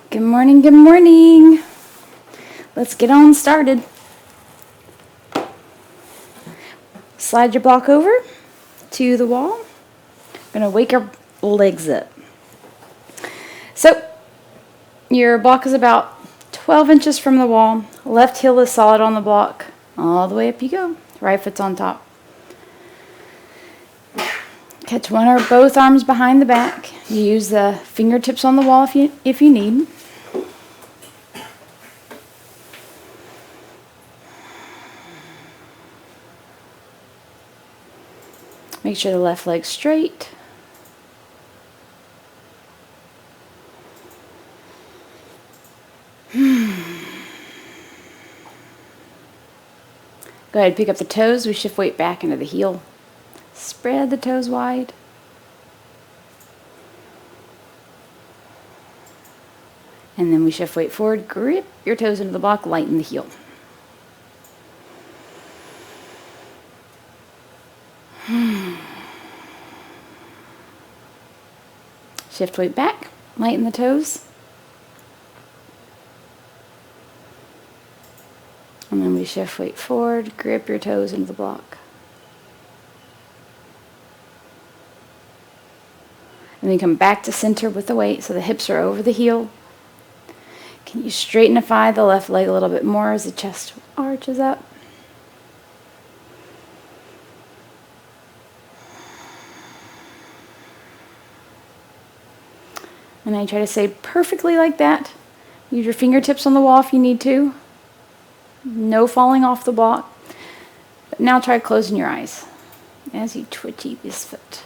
Good morning, good morning. Let's get on started. Slide your block over to the wall. I'm going to wake your legs up. So, your block is about 12 inches from the wall. Left heel is solid on the block. All the way up you go. Right foot's on top. Catch one or both arms behind the back. You use the fingertips on the wall if you need. Make sure the left leg's straight. Go ahead, pick up the toes. We shift weight back into the heel. Spread the toes wide. And then we shift weight forward. Grip your toes into the block. Lighten the heel. Shift weight back. Lighten the toes. And then we shift weight forward. Grip your toes into the block. And then come back to center with the weight so the hips are over the heel. Can you straightenify the left leg a little bit more as the chest arches up? And I try to stay perfectly like that. Use your fingertips on the wall if you need to. No falling off the block. But now try closing your eyes as you twitchy this foot.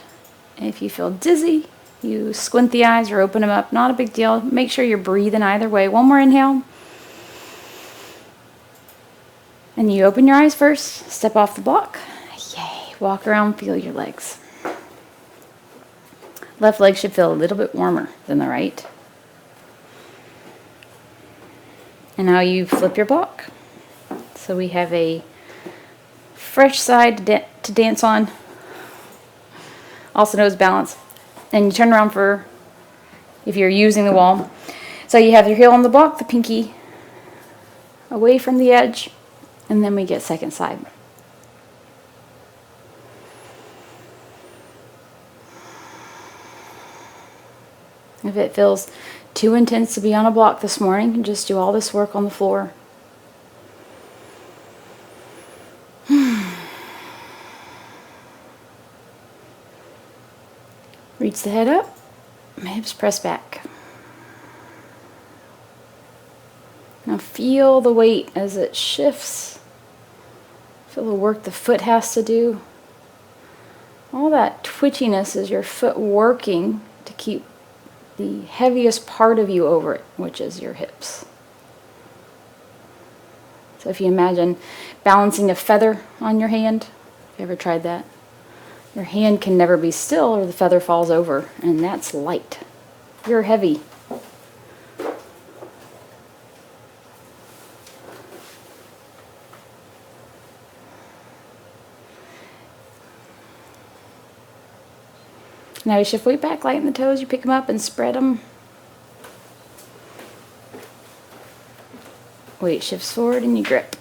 If you feel dizzy, you squint the eyes or open them up. Not a big deal. Make sure you're breathing either way. One more inhale. And you open your eyes first. Step off the block. Yay. Walk around, feel your legs. Left leg should feel a little bit warmer than the right. And now you flip your block. So we have a fresh side to dance on. Also known as balance. And you turn around for if you're using the wall. So you have your heel on the block, the pinky away from the edge, and then we get second side. If it feels too intense to be on a block this morning, you can just do all this work on the floor. Reach the head up, hips press back. Now feel the weight as it shifts. Feel the work the foot has to do. All that twitchiness is your foot working to keep the heaviest part of you over it, which is your hips. So if you imagine balancing a feather on your hand, have you ever tried that? Your hand can never be still or the feather falls over, and that's light. You're heavy. Now you shift weight back, lighten the toes, you pick them up and spread them. Weight shifts forward and you grip.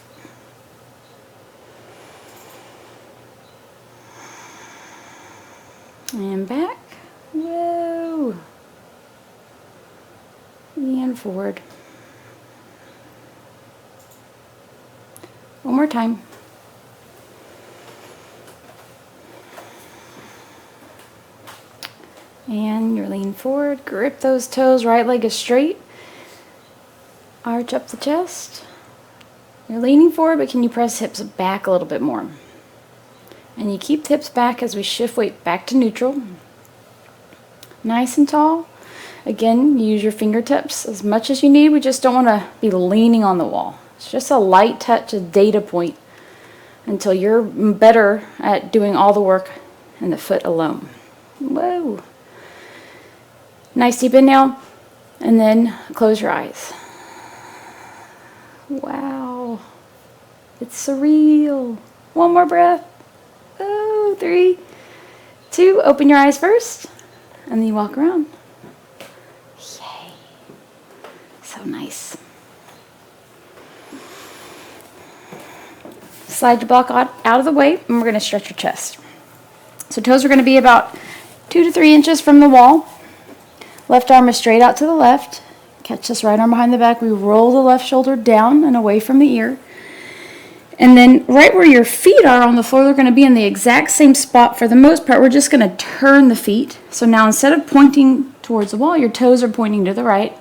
And back. Whoa. And forward. One more time. And you're leaning forward. Grip those toes. Right leg is straight. Arch up the chest. You're leaning forward, but can you press hips back a little bit more? And you keep the hips back as we shift weight back to neutral. Nice and tall. Again, use your fingertips as much as you need. We just don't want to be leaning on the wall. It's just a light touch, a data point, until you're better at doing all the work in the foot alone. Whoa. Nice deep inhale, and then close your eyes. Wow. It's surreal. One more breath. Oh, 3, 2, open your eyes first, and then you walk around. Yay. So nice. Slide your block out of the way, and we're going to stretch your chest. So toes are going to be about 2 to 3 inches from the wall. Left arm is straight out to the left. Catch this right arm behind the back. We roll the left shoulder down and away from the ear. And then right where your feet are on the floor, they're going to be in the exact same spot for the most part. We're just going to turn the feet. So now instead of pointing towards the wall, your toes are pointing to the right.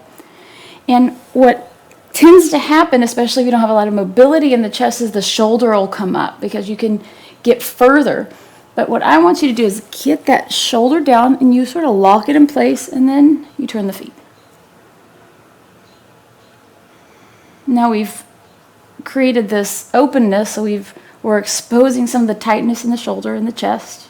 And what tends to happen, especially if you don't have a lot of mobility in the chest, is the shoulder will come up because you can get further. But what I want you to do is get that shoulder down and you sort of lock it in place, and then you turn the feet. Now we've created this openness, so we're exposing some of the tightness in the shoulder and the chest.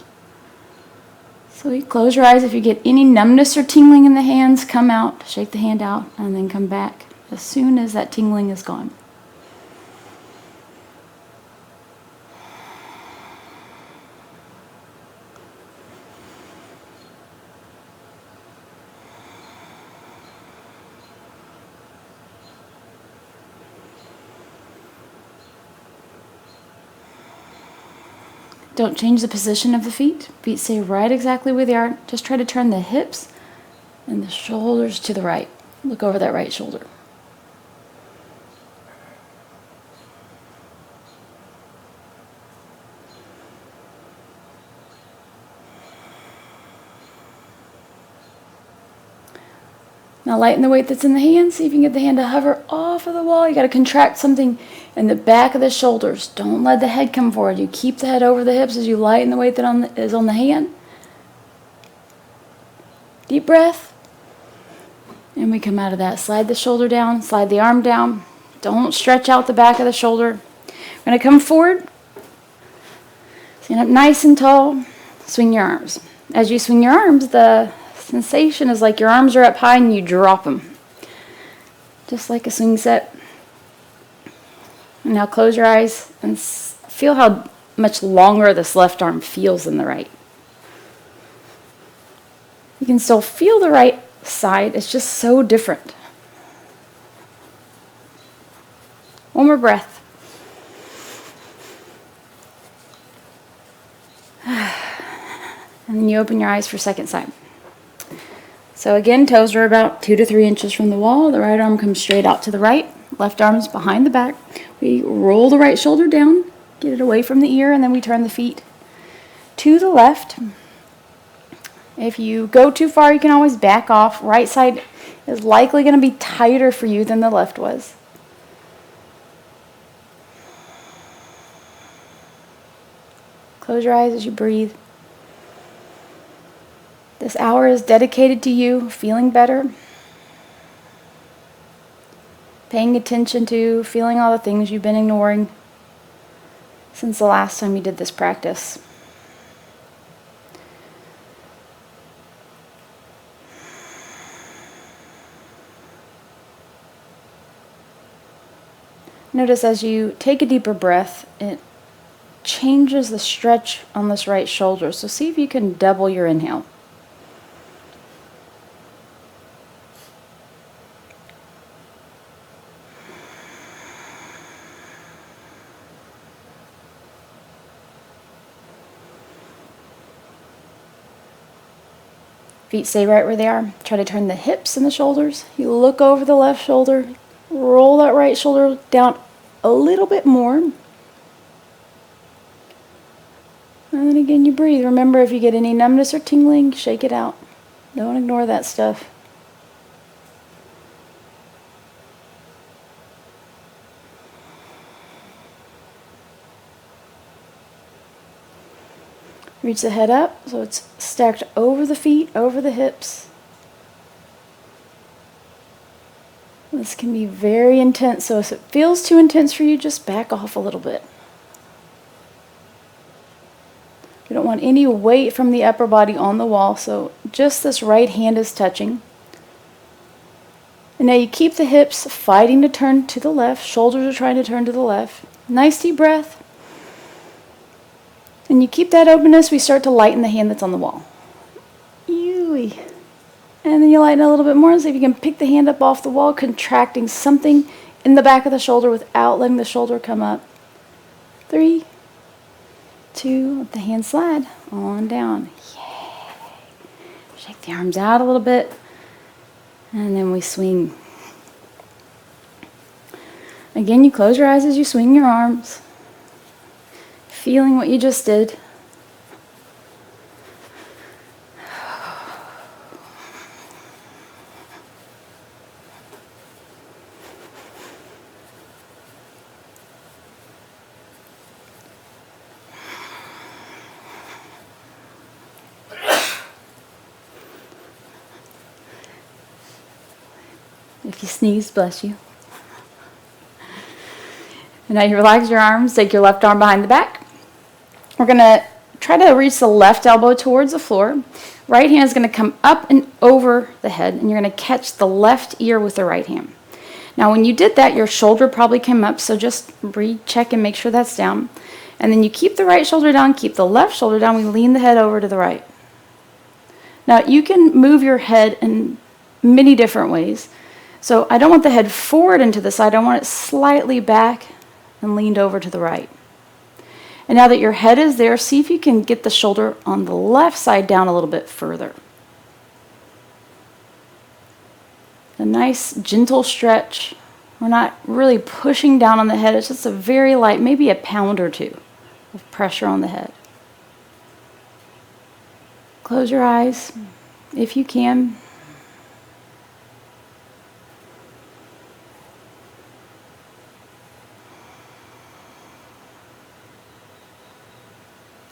So you close your eyes. If you get any numbness or tingling in the hands, come out, shake the hand out, and then come back as soon as that tingling is gone. Don't change the position of the feet. Feet stay right exactly where they are. Just try to turn the hips and the shoulders to the right. Look over that right shoulder. Now lighten the weight that's in the hand. See if you can get the hand to hover off of the wall. You got to contract something in the back of the shoulders. Don't let the head come forward. You keep the head over the hips as you lighten the weight that is on the hand. Deep breath. And we come out of that. Slide the shoulder down. Slide the arm down. Don't stretch out the back of the shoulder. We're going to come forward. Stand up nice and tall. Swing your arms. As you swing your arms, the sensation is like your arms are up high and you drop them. Just like a swing set. And now close your eyes and feel how much longer this left arm feels than the right. You can still feel the right side. It's just so different. One more breath. And then you open your eyes for second side. So again, toes are about 2 to 3 inches from the wall. The right arm comes straight out to the right. Left arm is behind the back. We roll the right shoulder down, get it away from the ear, and then we turn the feet to the left. If you go too far, you can always back off. Right side is likely going to be tighter for you than the left was. Close your eyes as you breathe. This hour is dedicated to you feeling better, paying attention to, feeling all the things you've been ignoring since the last time you did this practice. Notice as you take a deeper breath, it changes the stretch on this right shoulder. So see if you can double your inhale. Feet stay right where they are. Try to turn the hips and the shoulders. You look over the left shoulder, roll that right shoulder down a little bit more. And then again you breathe. Remember, if you get any numbness or tingling, shake it out. Don't ignore that stuff. Reach the head up so it's stacked over the feet, over the hips. This can be very intense, so if it feels too intense for you, just back off a little bit. You don't want any weight from the upper body on the wall, so just this right hand is touching. And now you keep the hips fighting to turn to the left, shoulders are trying to turn to the left. Nice deep breath. And you keep that openness, we start to lighten the hand that's on the wall. And And then you lighten a little bit more and see if you can pick the hand up off the wall, contracting something in the back of the shoulder without letting the shoulder come up. 3, 2, let the hand slide on down. Yay. Shake the arms out a little bit, and then we swing. Again, you close your eyes as you swing your arms, feeling what you just did. If you sneeze, bless you. And now you relax your arms, take your left arm behind the back. We're going to try to reach the left elbow towards the floor. Right hand is going to come up and over the head, and you're going to catch the left ear with the right hand. Now when you did that, your shoulder probably came up, so just recheck and make sure that's down. And then you keep the right shoulder down, keep the left shoulder down, we lean the head over to the right. Now you can move your head in many different ways. So I don't want the head forward and to the side, I want it slightly back and leaned over to the right. And now that your head is there, see if you can get the shoulder on the left side down a little bit further. A nice gentle stretch. We're not really pushing down on the head, it's just a very light, maybe a pound or two of pressure on the head. Close your eyes if you can.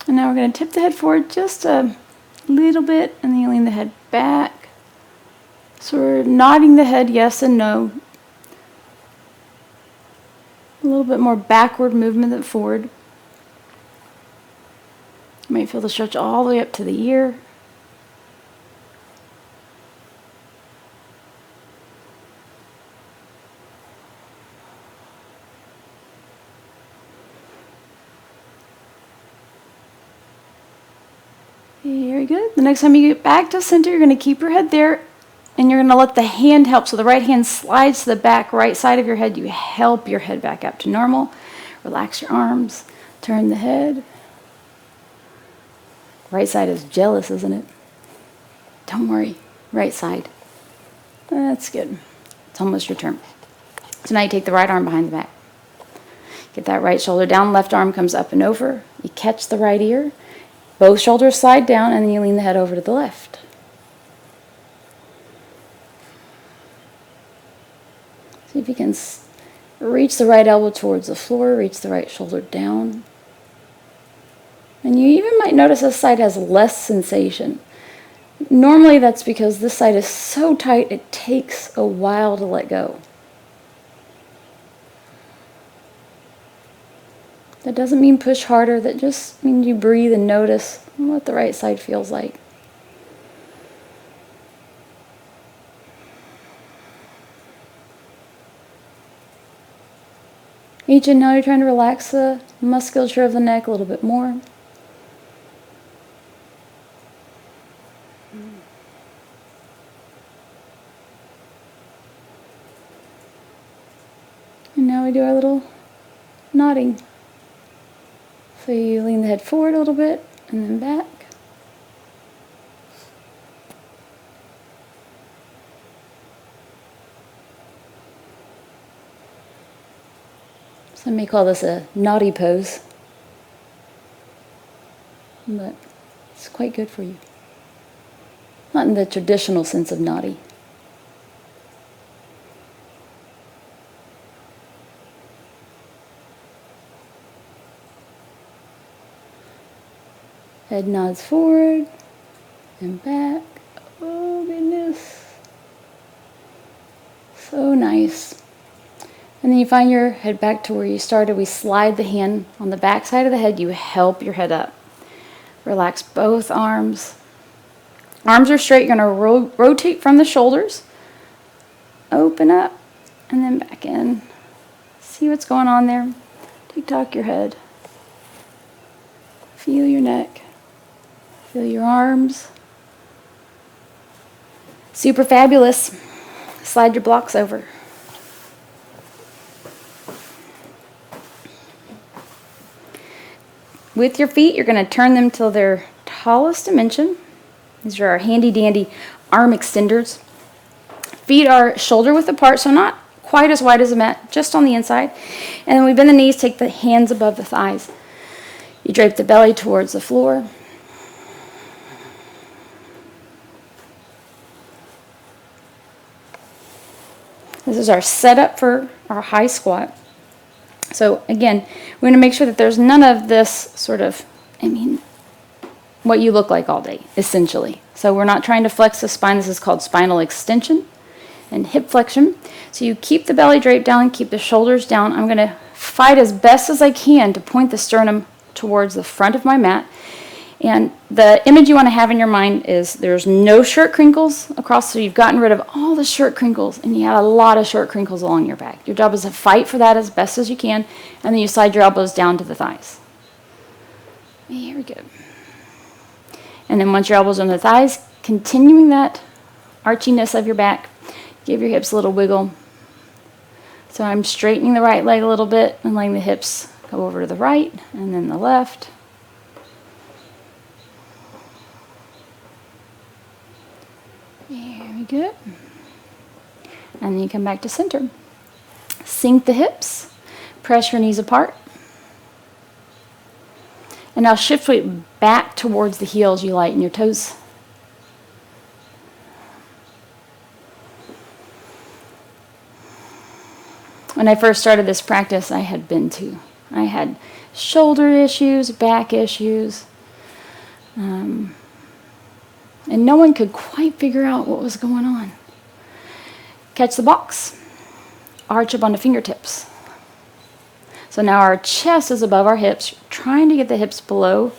And now we're going to tip the head forward just a little bit, and then you lean the head back. So we're nodding the head yes and no. A little bit more backward movement than forward. You might feel the stretch all the way up to the ear. Very good. The next time you get back to center, you're going to keep your head there, and you're going to let the hand help. So the right hand slides to the back right side of your head. You help your head back up to normal. Relax your arms. Turn the head. Right side is jealous, isn't it? Don't worry. Right side. That's good. It's almost your turn. So now you take the right arm behind the back. Get that right shoulder down. Left arm comes up and over. You catch the right ear. Both shoulders slide down, and then you lean the head over to the left. See if you can reach the right elbow towards the floor, reach the right shoulder down. And you even might notice this side has less sensation. Normally that's because this side is so tight it takes a while to let go. That doesn't mean push harder, that just means you breathe and notice what the right side feels like. Each inhale, you're trying to relax the musculature of the neck a little bit more. And now we do our little nodding. So you lean the head forward a little bit and then back. Some may call this a naughty pose, but it's quite good for you. Not in the traditional sense of naughty. Head nods forward and back. Oh goodness. So nice. And then you find your head back to where you started. We slide the hand on the back side of the head. You help your head up. Relax both arms. Arms are straight. You're going to rotate from the shoulders. Open up and then back in. See what's going on there. Tick-tock your head. Feel your neck. Feel your arms. See Super fabulous. Slide your blocks over. With your feet, you're going to turn them till their tallest dimension. These are our handy dandy arm extenders. Feet are shoulder width apart, so not quite as wide as a mat, just on the inside. And then we bend the knees, take the hands above the thighs. You drape the belly towards the floor. This is our setup for our high squat. So again, we're going to make sure that there's none of this sort of, what you look like all day, essentially. So we're not trying to flex the spine. This is called spinal extension and hip flexion. So you keep the belly draped down, keep the shoulders down. I'm going to fight as best as I can to point the sternum towards the front of my mat. And the image you want to have in your mind is there's no shirt crinkles across, so you've gotten rid of all the shirt crinkles, and you have a lot of shirt crinkles along your back. Your job is to fight for that as best as you can, and then you slide your elbows down to the thighs. Here we go. And then once your elbows are on the thighs, continuing that archiness of your back, give your hips a little wiggle. So I'm straightening the right leg a little bit and letting the hips go over to the right and then the left. Very good. And then you come back to center. Sink the hips, press your knees apart. And now shift weight back towards the heels. You lighten your toes. When I first started this practice, I had shoulder issues, back issues, and no one could quite figure out what was going on. Catch the box, arch up on the fingertips. So now our chest is above our hips, trying to get the hips below,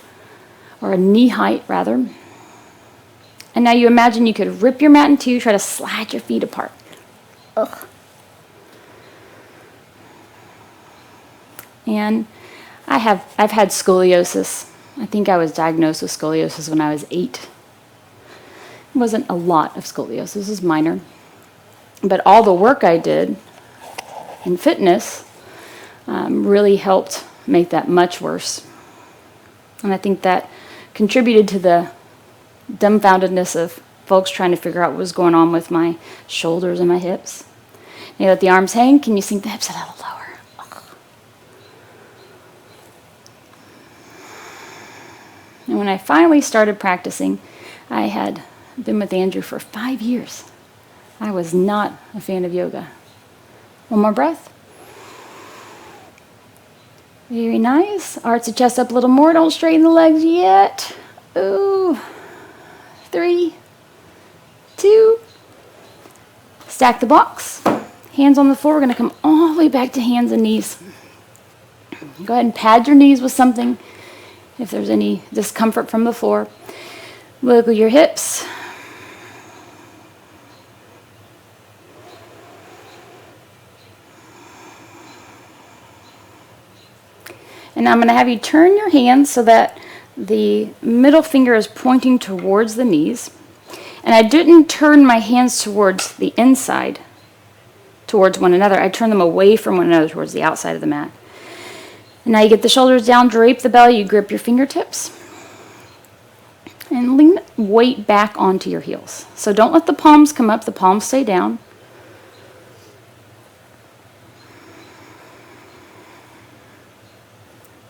or knee height rather. And now you imagine you could rip your mat in two, try to slide your feet apart. Ugh. And I've had scoliosis. I think I was diagnosed with scoliosis when I was 8. It wasn't a lot of scoliosis, it was minor. But all the work I did in fitness really helped make that much worse. And I think that contributed to the dumbfoundedness of folks trying to figure out what was going on with my shoulders and my hips. You let the arms hang. Can you sink the hips a little lower? And when I finally started practicing, I had been with Andrew for 5 years. I was not a fan of yoga. One more breath. Very nice. Arch the chest up a little more. Don't straighten the legs yet. Ooh. 3, 2. Stack the blocks. Hands on the floor. We're going to come all the way back to hands and knees. Go ahead and pad your knees with something if there's any discomfort from the floor. Wiggle your hips. And now I'm going to have you turn your hands so that the middle finger is pointing towards the knees. And I didn't turn my hands towards the inside, towards one another. I turned them away from one another towards the outside of the mat. And now you get the shoulders down, drape the belly, you grip your fingertips. And lean weight back onto your heels. So don't let the palms come up, the palms stay down.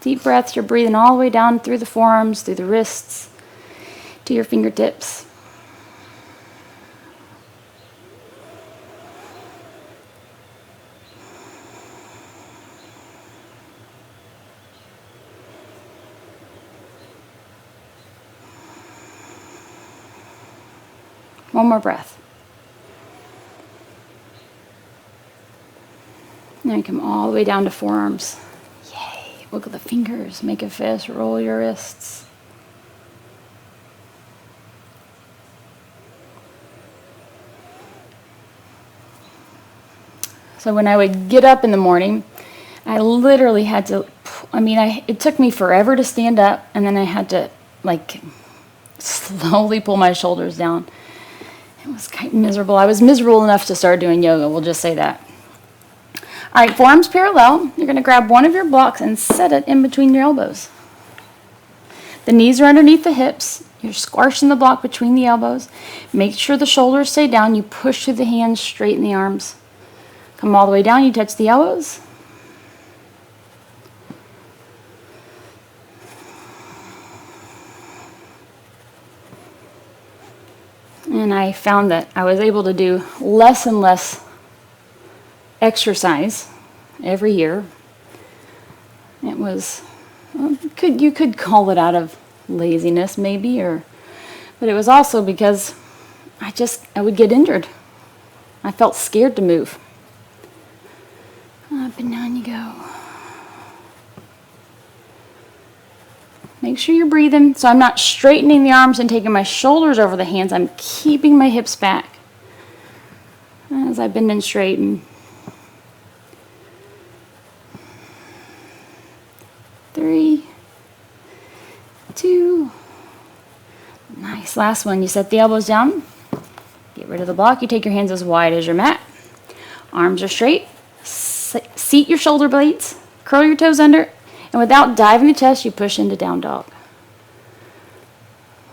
Deep breaths, you're breathing all the way down through the forearms, through the wrists, to your fingertips. One more breath. Now you come all the way down to forearms. Yay. Wiggle the fingers, make a fist, roll your wrists. So when I would get up in the morning, I literally had to, it took me forever to stand up, and then I had to, slowly pull my shoulders down. It was kind of miserable. I was miserable enough to start doing yoga, we'll just say that. All right, forearms parallel. You're going to grab one of your blocks and set it in between your elbows. The knees are underneath the hips. You're squashing the block between the elbows. Make sure the shoulders stay down. You push through the hands, straighten the arms. Come all the way down. You touch the elbows. And I found that I was able to do less and less exercise every year. It was, well, you could call it out of laziness maybe, but it was also because I would get injured. I felt scared to move. Up and down you go. Make sure you're breathing. So I'm not straightening the arms and taking my shoulders over the hands. I'm keeping my hips back as I bend and straighten. 3, 2, nice. Last one. You set the elbows down. Get rid of the block. You take your hands as wide as your mat. Arms are straight. Seat your shoulder blades. Curl your toes under. And without diving the chest, you push into down dog.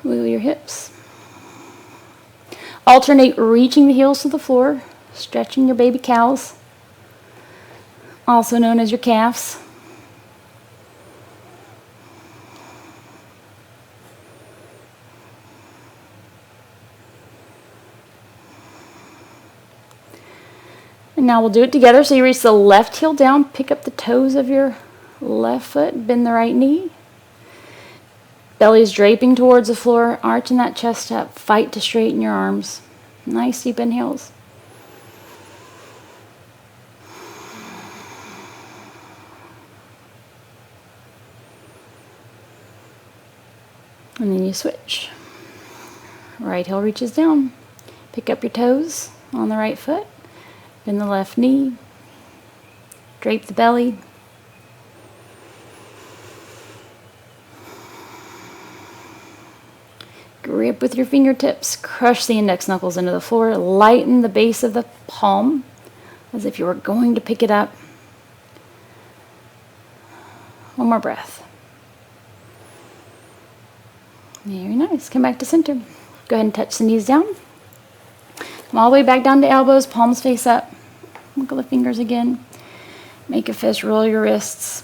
Wiggle your hips. Alternate reaching the heels to the floor, stretching your baby cows, also known as your calves. And now we'll do it together. So you reach the left heel down, pick up the toes of your left foot, bend the right knee. Belly's draping towards the floor, arching that chest up. Fight to straighten your arms. Nice deep inhales. And then you switch. Right heel reaches down. Pick up your toes on the right foot. Bend the left knee. Drape the belly. Grip with your fingertips. Crush the index knuckles into the floor. Lighten the base of the palm as if you were going to pick it up. One more breath. Very nice. Come back to center. Go ahead and touch the knees down. Come all the way back down to elbows. Palms face up. Wiggle the fingers again. Make a fist. Roll your wrists.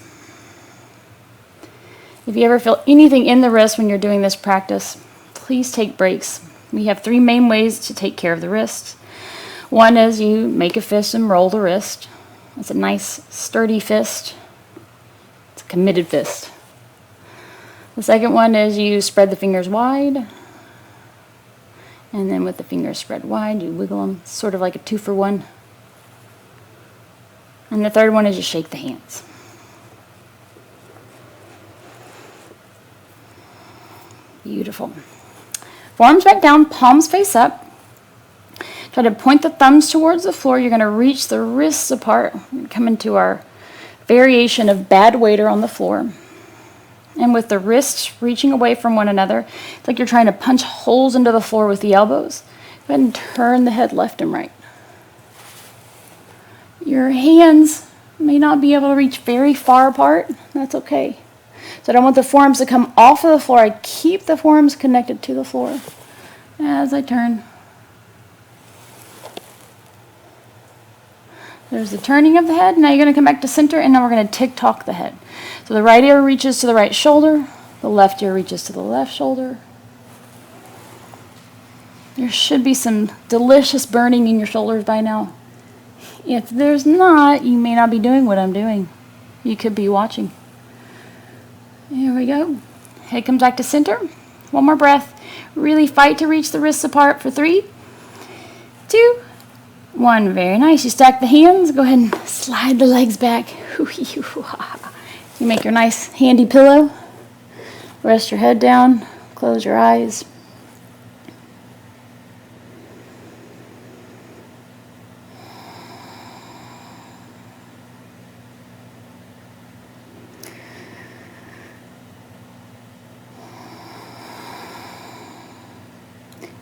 If you ever feel anything in the wrist when you're doing this practice, please take breaks. We have 3 main ways to take care of the wrist. One is you make a fist and roll the wrist. It's a nice sturdy fist. It's a committed fist. The second one is you spread the fingers wide. And then with the fingers spread wide, you wiggle them, sort of like a 2-for-1. And the third one is you shake the hands. Beautiful. Forearms back down, palms face up. Try to point the thumbs towards the floor. You're going to reach the wrists apart. We're going to come into our variation of bad waiter on the floor. And with the wrists reaching away from one another, it's like you're trying to punch holes into the floor with the elbows. Go ahead and turn the head left and right. Your hands may not be able to reach very far apart. That's okay. So I don't want the forearms to come off of the floor. I keep the forearms connected to the floor as I turn. There's the turning of the head. Now you're going to come back to center, and now we're going to tick-tock the head. So the right ear reaches to the right shoulder. The left ear reaches to the left shoulder. There should be some delicious burning in your shoulders by now. If there's not, you may not be doing what I'm doing. You could be watching. Here we go. Head comes back to center. One more breath. Really fight to reach the wrists apart for 3, 2, 1. Very nice. You stack the hands. Go ahead and slide the legs back. You make your nice handy pillow. Rest your head down. Close your eyes.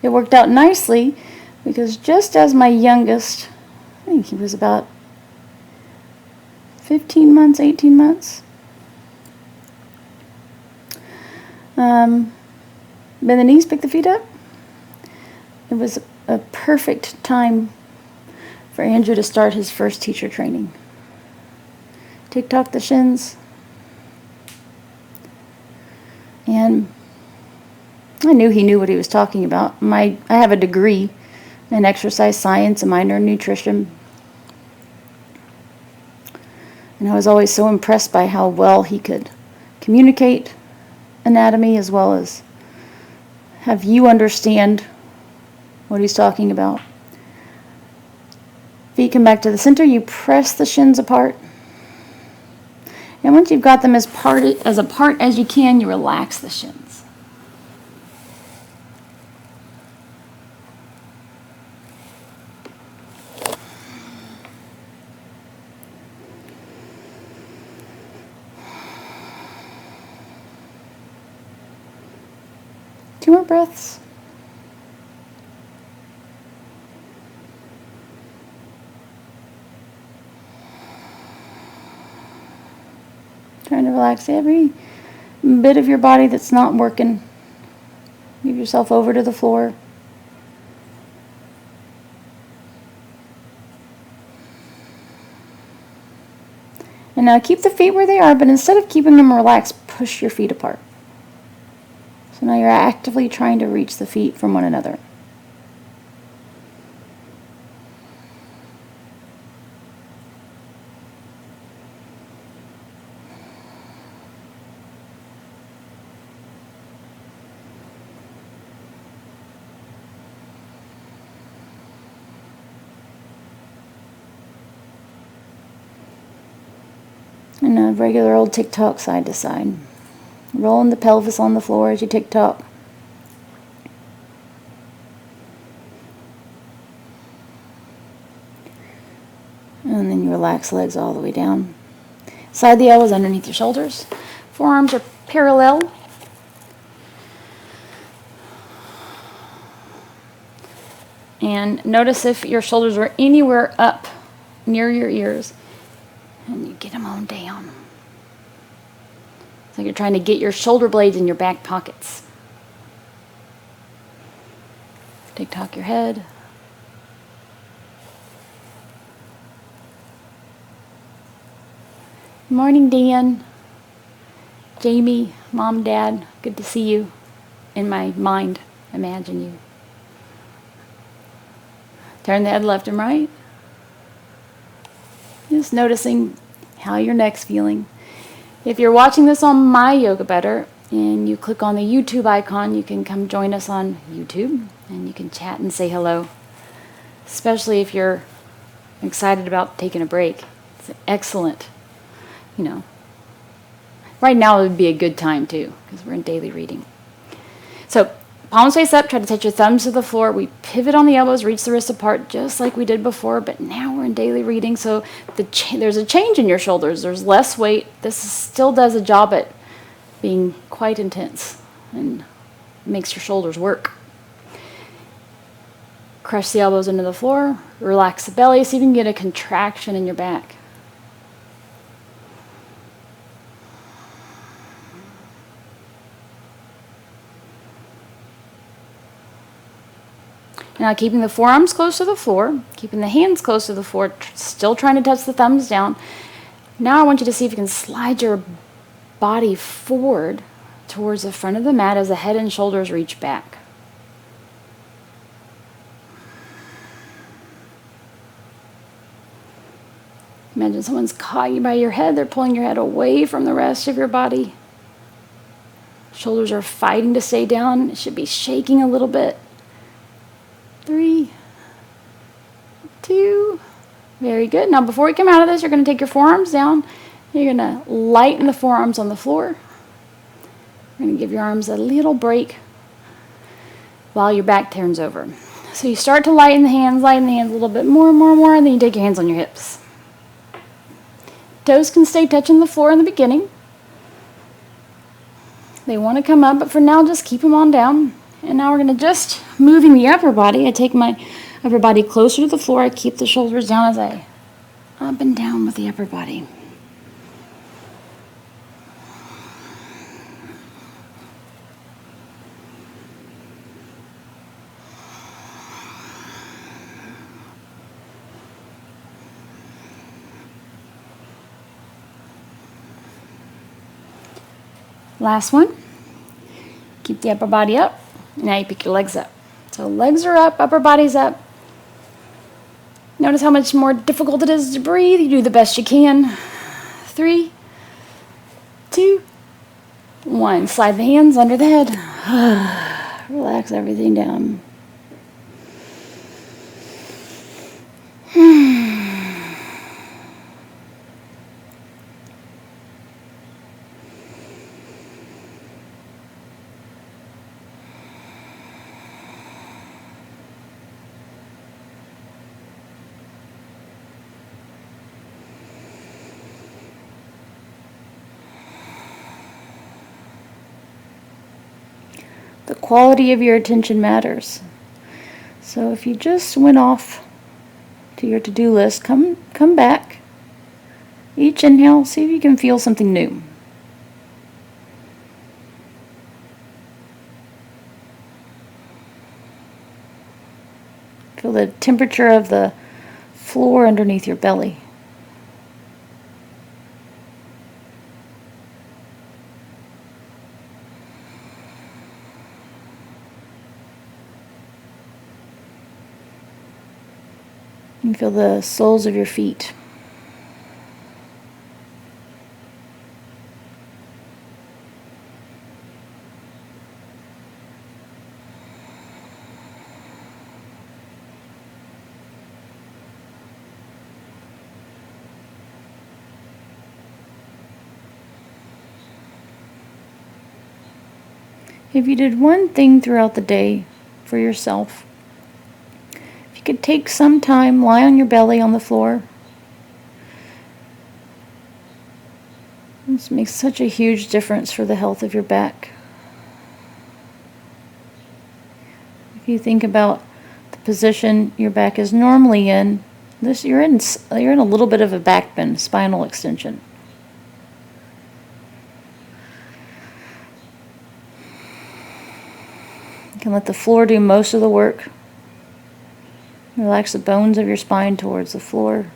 It worked out nicely Because just as my youngest, I think he was about 15 months, 18 months, bend the knees, pick the feet up. It was a perfect time for Andrew to start his first teacher training. Tick-tock the shins. And I knew he knew what he was talking about. I have a degree in exercise science, a minor in nutrition. And I was always so impressed by how well he could communicate anatomy as well as have you understand what he's talking about. Feet come back to the center. You press the shins apart. And once you've got them as apart as you can, you relax the shins. Two more breaths. Trying to relax every bit of your body that's not working. Give yourself over to the floor. And now keep the feet where they are, but instead of keeping them relaxed, push your feet apart. So now you're actively trying to reach the feet from one another. And a regular old tick-tock side to side. Rolling the pelvis on the floor as you tick-tock. And then you relax legs all the way down. Slide the elbows underneath your shoulders. Forearms are parallel. And notice if your shoulders are anywhere up near your ears. And you get them on down. It's like you're trying to get your shoulder blades in your back pockets. Tick-tock your head. Good morning, Dan. Jamie, Mom, Dad, good to see you. In my mind, imagine you. Turn the head left and right. Just noticing how your neck's feeling. If you're watching this on My Yoga Better and you click on the YouTube icon, you can come join us on YouTube and you can chat and say hello. Especially if you're excited about taking a break. It's excellent. You know, right now would be a good time too because we're in daily reading. So palms face up, try to touch your thumbs to the floor. We pivot on the elbows, reach the wrists apart just like we did before, but now we're in daily reading, so there's a change in your shoulders. There's less weight. This still does a job at being quite intense and makes your shoulders work. Crush the elbows into the floor, relax the belly so you can get a contraction in your back. Now keeping the forearms close to the floor, keeping the hands close to the floor, still trying to touch the thumbs down. Now I want you to see if you can slide your body forward towards the front of the mat as the head and shoulders reach back. Imagine someone's caught you by your head. They're pulling your head away from the rest of your body. Shoulders are fighting to stay down. It should be shaking a little bit. 3, 2, very good. Now before we come out of this, you're going to take your forearms down. You're going to lighten the forearms on the floor. You're going to give your arms a little break while your back turns over. So you start to lighten the hands a little bit more, and then you take your hands on your hips. Toes can stay touching the floor in the beginning. They want to come up, but for now, just keep them on down. And now we're going to just moving the upper body. I take my Upper body closer to the floor. I keep the shoulders down as I up and down with the upper body. Last one. Keep the upper body up. Now you pick your legs up. So legs are up, upper body's up. Notice how much more difficult it is to breathe. You do the best you can. 3, 2, 1. Slide the hands under the head. Relax everything down. The quality of your attention matters. So if you just went off to your to-do list, come back. Each inhale, see if you can feel something new. Feel the temperature of the floor underneath your belly. You feel the soles of your feet. If you did one thing throughout the day for yourself, if you could take some time, lie on your belly on the floor. This makes such a huge difference for the health of your back. If you think about the position your back is normally in, you're in a little bit of a back bend, spinal extension. You can let the floor do most of the work. Relax the bones of your spine towards the floor.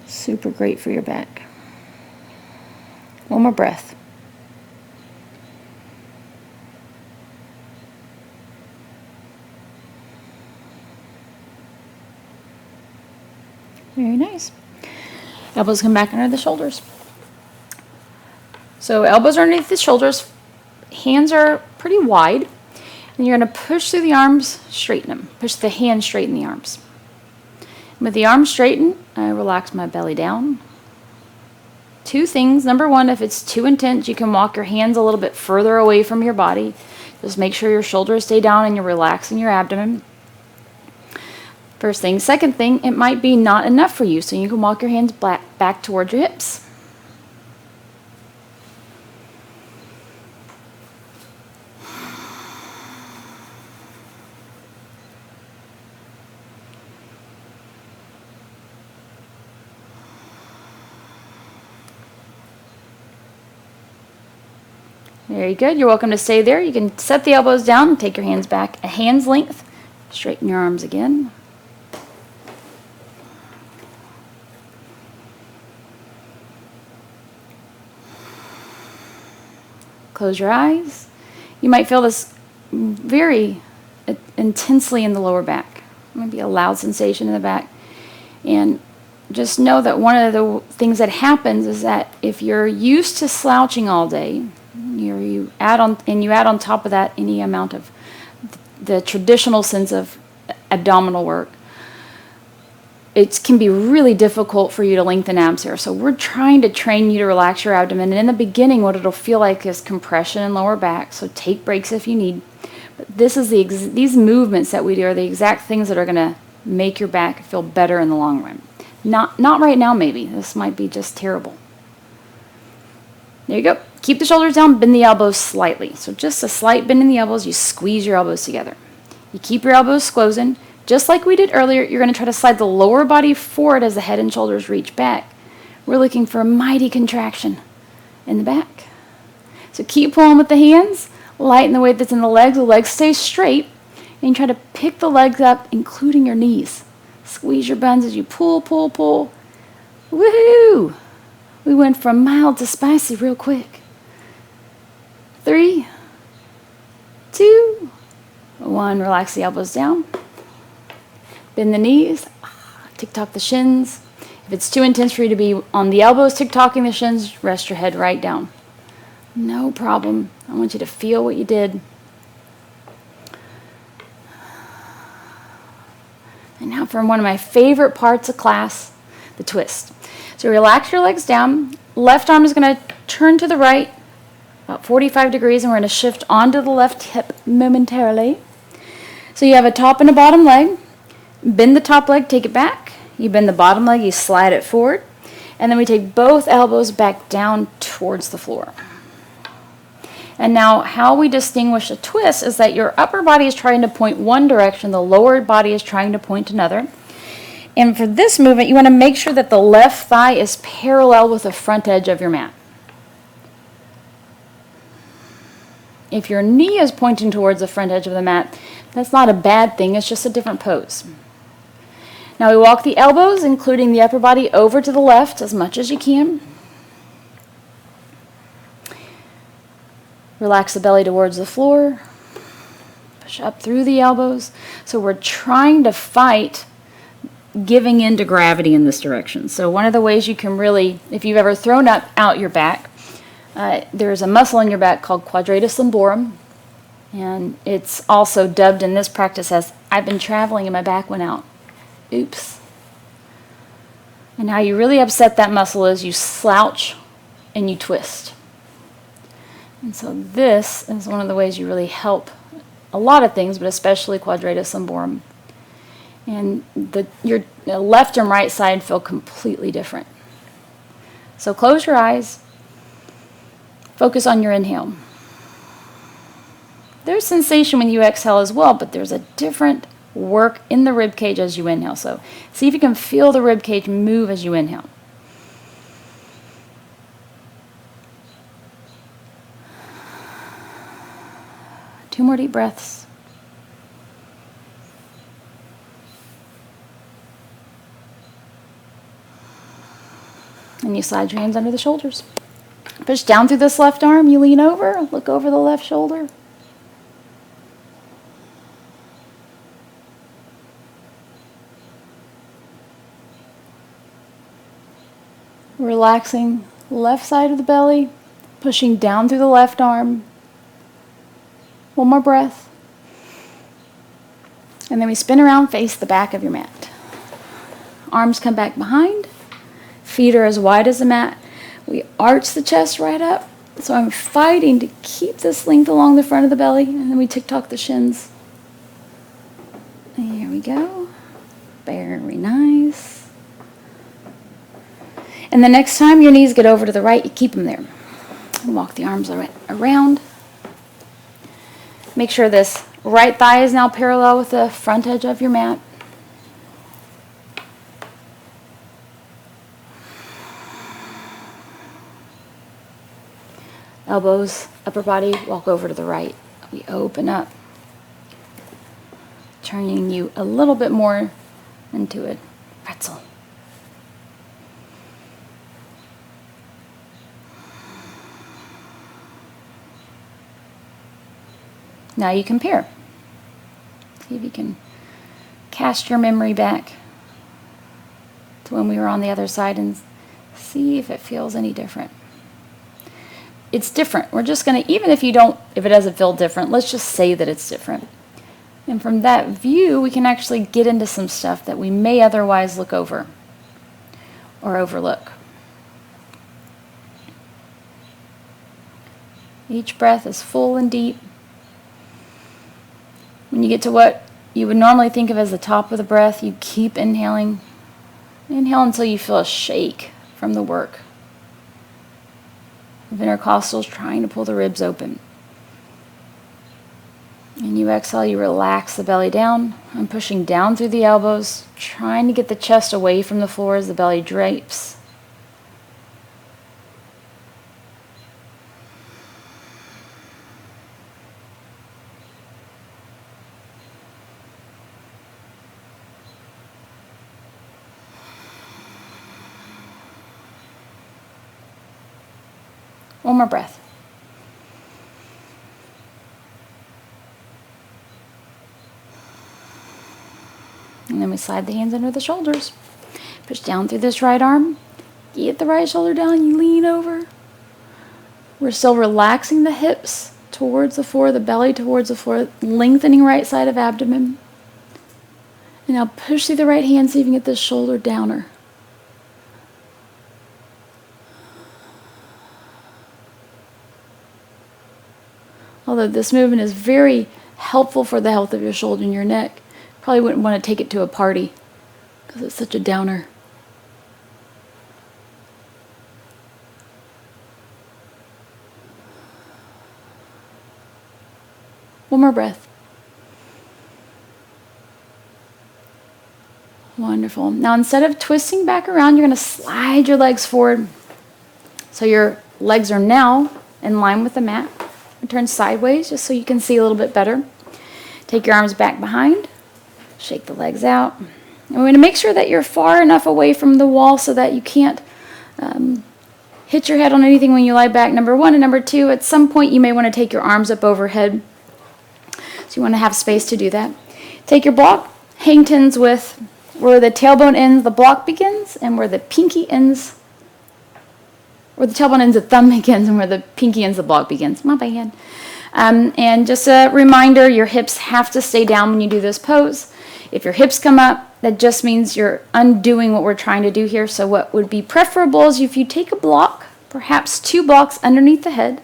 Super great for your back. One more breath. Very nice. Elbows come back under the shoulders. So elbows are underneath the shoulders, hands are pretty wide, and you're going to push through the arms, straighten them. Push the hands, straighten the arms. And with the arms straightened, I relax my belly down. Two things. Number one, if it's too intense, you can walk your hands a little bit further away from your body. Just make sure your shoulders stay down and you're relaxing your abdomen. First thing. Second thing, it might be not enough for you, so you can walk your hands back towards your hips. Very good. You're welcome to stay there. You can set the elbows down and take your hands back a hand's length. Straighten your arms again. Close your eyes. You might feel this very intensely in the lower back. Maybe a loud sensation in the back. And just know that one of the things that happens is that if you're used to slouching all day, you add on top of that any amount of the traditional sense of abdominal work, it can be really difficult for you to lengthen abs here. So we're trying to train you to relax your abdomen, and in the beginning what it'll feel like is compression in lower back, so take breaks if you need. But this is these movements that we do are the exact things that are going to make your back feel better in the long run. Not right now maybe. This might be just terrible. There you go. Keep the shoulders down, bend the elbows slightly. So just a slight bend in the elbows, you squeeze your elbows together. You keep your elbows squozen. Just like we did earlier, you're going to try to slide the lower body forward as the head and shoulders reach back. We're looking for a mighty contraction in the back. So keep pulling with the hands, lighten the weight that's in the legs stay straight, and try to pick the legs up, including your knees. Squeeze your buns as you pull, pull, pull. Woohoo! We went from mild to spicy real quick. 3, 2, 1. Relax the elbows down. Bend the knees. Tick-tock the shins. If it's too intense for you to be on the elbows, tick-tocking the shins, rest your head right down. No problem. I want you to feel what you did. And now for one of my favorite parts of class, the twist. So relax your legs down. Left arm is going to turn to the right, about 45 degrees, and we're going to shift onto the left hip momentarily. So you have a top and a bottom leg. Bend the top leg, take it back. You bend the bottom leg, you slide it forward. And then we take both elbows back down towards the floor. And now how we distinguish a twist is that your upper body is trying to point one direction, the lower body is trying to point another. And for this movement, you want to make sure that the left thigh is parallel with the front edge of your mat. If your knee is pointing towards the front edge of the mat, that's not a bad thing, it's just a different pose. Now we walk the elbows, including the upper body, over to the left as much as you can. Relax the belly towards the floor. Push up through the elbows. So we're trying to fight giving in to gravity in this direction. So one of the ways you can really, if you've ever thrown out your back, there's a muscle in your back called quadratus lumborum. And it's also dubbed in this practice as, I've been traveling and my back went out. Oops. And how you really upset that muscle is you slouch and you twist. And so this is one of the ways you really help a lot of things, but especially quadratus lumborum. And your left and right side feel completely different. So close your eyes. Focus on your inhale. There's sensation when you exhale as well, but there's a different work in the rib cage as you inhale. So see if you can feel the rib cage move as you inhale. Two more deep breaths. And you slide your hands under the shoulders. Push down through this left arm. You lean over, look over the left shoulder. Relaxing left side of the belly, pushing down through the left arm. One more breath. And then we spin around, face the back of your mat. Arms come back behind. Feet are as wide as the mat. We arch the chest right up. So I'm fighting to keep this length along the front of the belly. And then we tick-tock the shins. Here we go. Very nice. And the next time your knees get over to the right, you keep them there. And walk the arms around. Make sure this right thigh is now parallel with the front edge of your mat. Elbows, upper body, walk over to the right. We open up, turning you a little bit more into a pretzel. Now you compare. See if you can cast your memory back to when we were on the other side and see if it feels any different. It's different. We're just going to, even if it doesn't feel different, let's just say that it's different. And from that view, we can actually get into some stuff that we may otherwise look over or overlook. Each breath is full and deep. When you get to what you would normally think of as the top of the breath, you keep inhaling. Inhale until you feel a shake from the work. of intercostals, trying to pull the ribs open. And you exhale, you relax the belly down. I'm pushing down through the elbows, trying to get the chest away from the floor as the belly drapes. One more breath. And then we slide the hands under the shoulders. Push down through this right arm. Get the right shoulder down, you lean over. We're still relaxing the hips towards the floor, the belly towards the floor, lengthening right side of abdomen. And now push through the right hand so you can get this shoulder downer. Although this movement is very helpful for the health of your shoulder and your neck, probably wouldn't want to take it to a party because it's such a downer. One more breath. Wonderful. Now instead of twisting back around, you're going to slide your legs forward. So your legs are now in line with the mat. Turn sideways just so you can see a little bit better. Take your arms back behind. Shake the legs out. And we're going to make sure that you're far enough away from the wall so that you can't hit your head on anything when you lie back. Number one. And number two, at some point you may want to take your arms up overhead. So you want to have space to do that. Take your block, hang tens with where the tailbone ends, the block begins, and where the pinky ends, where the tailbone ends, the thumb begins, and where the pinky ends, the block begins. My bad. And just a reminder, your hips have to stay down when you do this pose. If your hips come up, that just means you're undoing what we're trying to do here. So what would be preferable is if you take a block, perhaps 2 blocks underneath the head,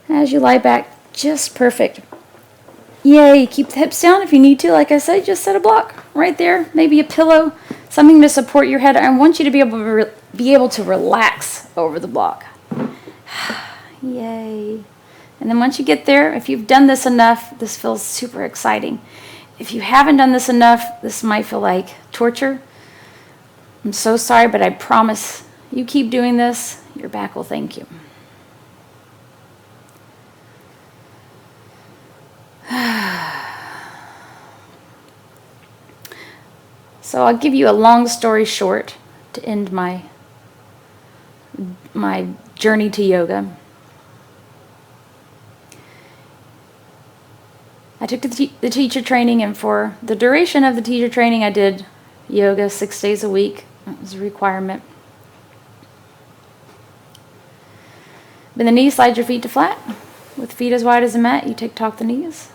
as you lie back, just perfect. Yay, keep the hips down if you need to. Like I said, just set a block right there, maybe a pillow, something to support your head. I want you to be able to relax over the block. Yay. And then once you get there, if you've done this enough, this feels super exciting. If you haven't done this enough, this might feel like torture. I'm so sorry, but I promise you keep doing this, your back will thank you. So I'll give you a long story short to end my journey to yoga. I took the teacher training, and for the duration of the teacher training, I did yoga 6 days a week. It was a requirement. Bend the knees, slide your feet to flat. With feet as wide as the mat, you tick-tock the knees.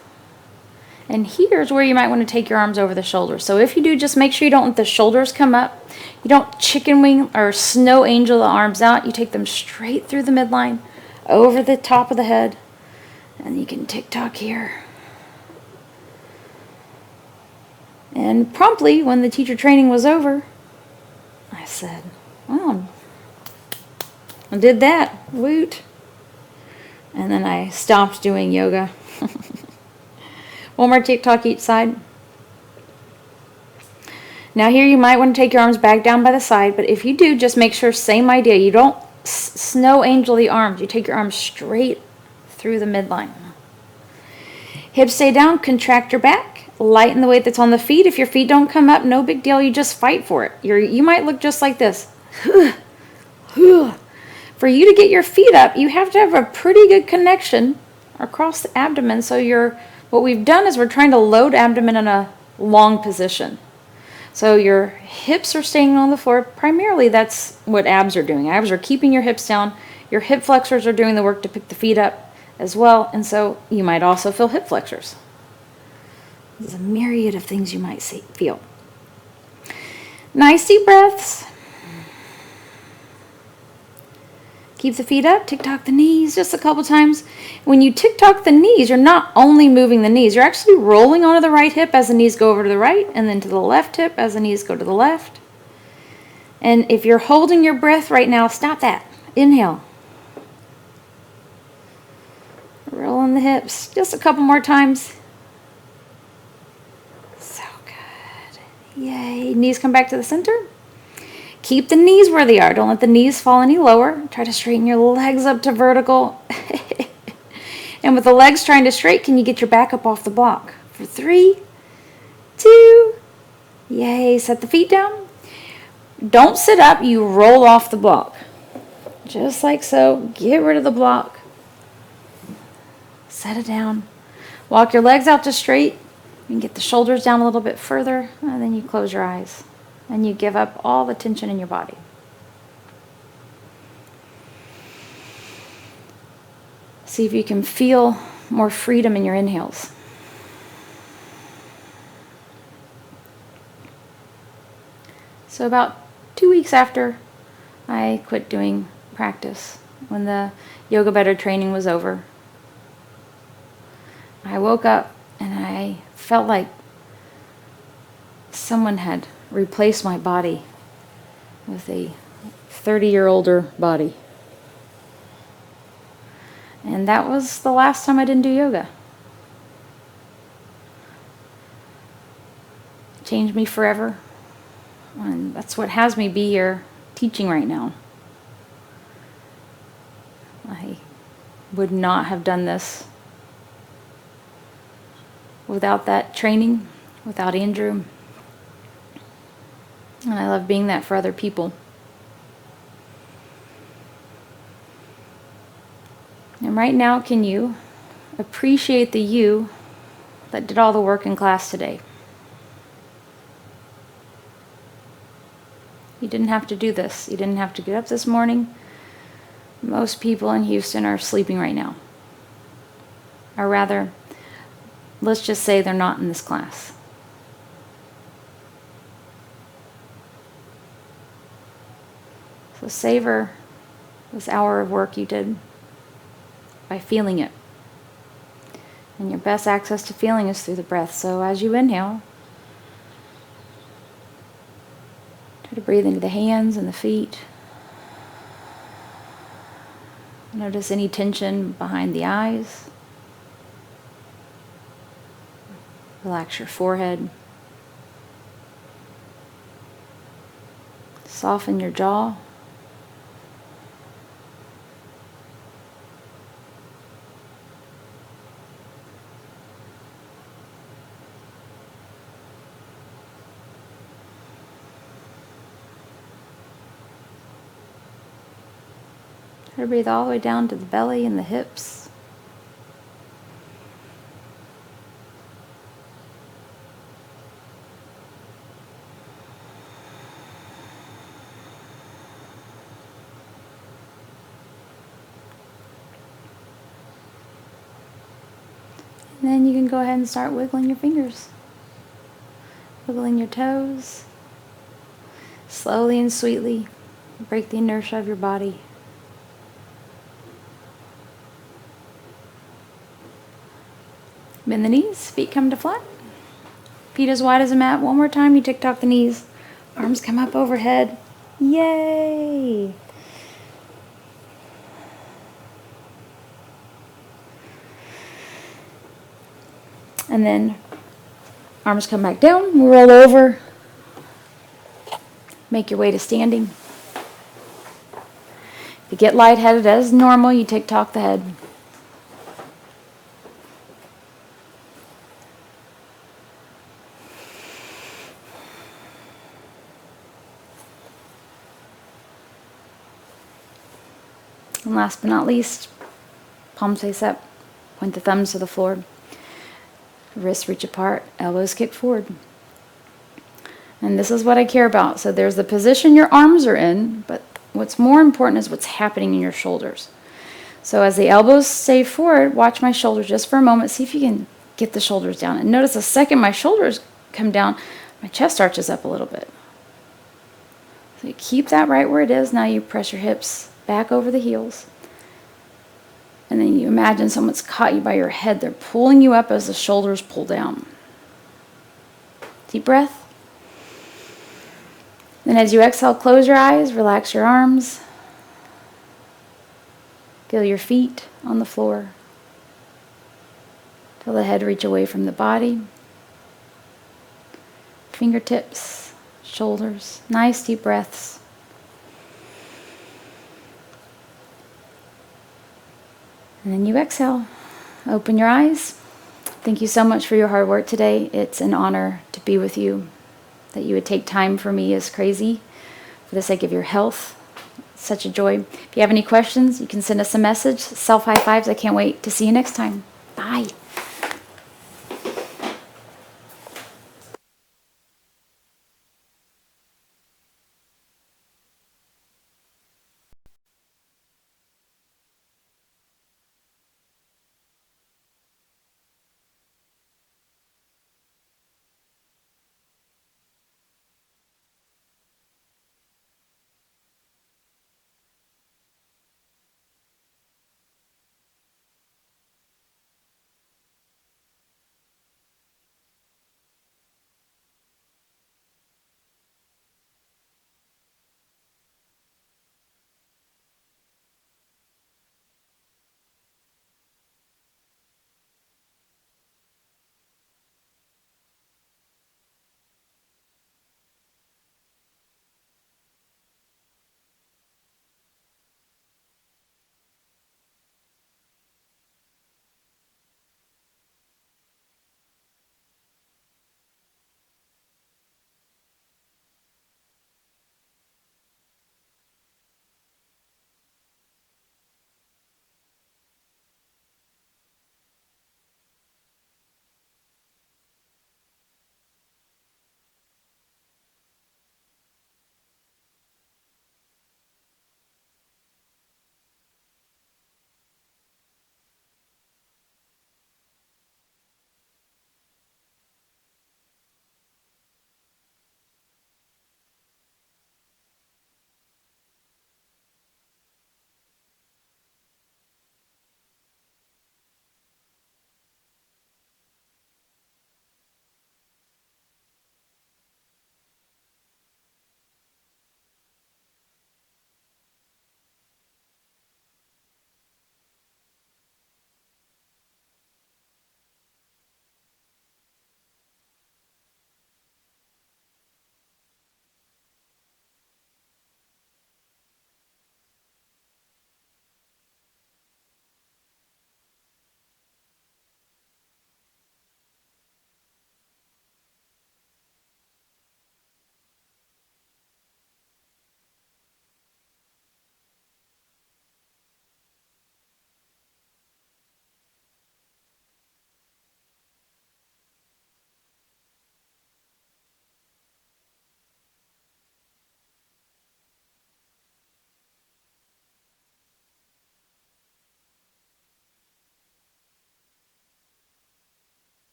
And here's where you might want to take your arms over the shoulders. So if you do, just make sure you don't let the shoulders come up. You don't chicken wing or snow angel the arms out. You take them straight through the midline, over the top of the head. And you can tick-tock here. And promptly, when the teacher training was over, I said, well, I did that. Woot. And then I stopped doing yoga. One more tick-tock each side. Now here you might want to take your arms back down by the side, but if you do, just make sure, same idea. You don't snow angel the arms. You take your arms straight through the midline. Hips stay down, contract your back, lighten the weight that's on the feet. If your feet don't come up, no big deal. You just fight for it. You might look just like this. For you to get your feet up, you have to have a pretty good connection across the abdomen. So what we've done is we're trying to load abdomen in a long position. So your hips are staying on the floor. Primarily, that's what abs are doing. Abs are keeping your hips down. Your hip flexors are doing the work to pick the feet up as well. And so you might also feel hip flexors. There's a myriad of things you might feel. Nice deep breaths. Keep the feet up, tick-tock the knees just a couple times. When you tick-tock the knees, you're not only moving the knees, you're actually rolling onto the right hip as the knees go over to the right, and then to the left hip as the knees go to the left. And if you're holding your breath right now, stop that. Inhale. Feeling the hips. Just a couple more times. So good. Yay. Knees come back to the center. Keep the knees where they are. Don't let the knees fall any lower. Try to straighten your legs up to vertical. And with the legs trying to straight, can you get your back up off the block? For 3, 2, yay. Set the feet down. Don't sit up. You roll off the block. Just like so. Get rid of the block. Set it down. Walk your legs out to straight. You can get the shoulders down a little bit further. And then you close your eyes. And you give up all the tension in your body. See if you can feel more freedom in your inhales. So about 2 weeks after I quit doing practice, when the Yoga Better training was over, I woke up and I felt like someone had replaced my body with a 30-year-older body. And that was the last time I didn't do yoga. Changed me forever. And that's what has me be here teaching right now. I would not have done this without that training, without Andrew. And I love being that for other people. And right now, can you appreciate the you that did all the work in class today? You didn't have to do this. You didn't have to get up this morning. Most people in Houston are sleeping right now. Or rather, let's just say they're not in this class. So savor this hour of work you did by feeling it. And your best access to feeling is through the breath. So as you inhale, try to breathe into the hands and the feet. Notice any tension behind the eyes. Relax your forehead. Soften your jaw. Try to breathe all the way down to the belly and the hips. And then you can go ahead and start wiggling your fingers. Wiggling your toes. Slowly and sweetly break the inertia of your body. Bend the knees, feet come to flat. Feet as wide as a mat. One more time, you tick-tock the knees. Arms come up overhead. Yay! And then arms come back down, roll over. Make your way to standing. If you get lightheaded as normal, you tick-tock the head. And last but not least, palms face up, point the thumbs to the floor, wrists reach apart, elbows kick forward. And this is what I care about. So there's the position your arms are in, but what's more important is what's happening in your shoulders. So as the elbows stay forward, watch my shoulders just for a moment. See if you can get the shoulders down. And notice the second my shoulders come down, my chest arches up a little bit. So you keep that right where it is. Now you press your hips back over the heels. And then you imagine someone's caught you by your head. They're pulling you up as the shoulders pull down. Deep breath. Then as you exhale, close your eyes, relax your arms. Feel your feet on the floor. Feel the head reach away from the body. Fingertips, shoulders. Nice deep breaths. And then you exhale. Open your eyes. Thank you so much for your hard work today. It's an honor to be with you. That you would take time for me is crazy. For the sake of your health, such a joy. If you have any questions, you can send us a message. Self high fives. I can't wait to see you next time. Bye.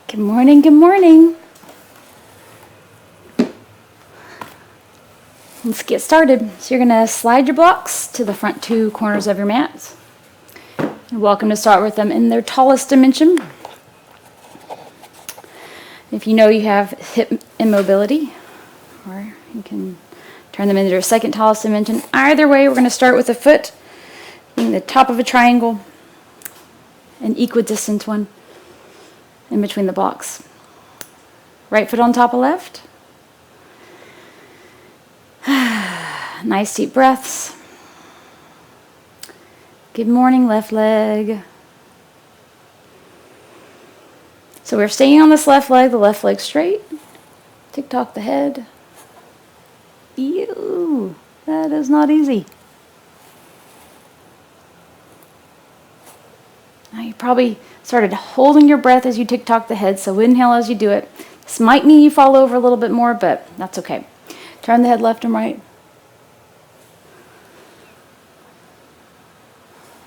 Good morning, good morning. Let's get started. So you're going to slide your blocks to the front two corners of your mat. You're welcome to start with them in their tallest dimension. If you know you have hip immobility, or you can turn them into their second tallest dimension. Either way, we're going to start with a foot being the top of a triangle, an equidistant one in between the blocks. Right foot on top of left. Nice deep breaths. Good morning, left leg. So we're staying on this left leg, the left leg straight. Tick-tock the head. Ew, that is not easy. Now you probably started holding your breath as you tick-tock the head, so inhale as you do it. This might mean you fall over a little bit more, but that's okay. Turn the head left and right.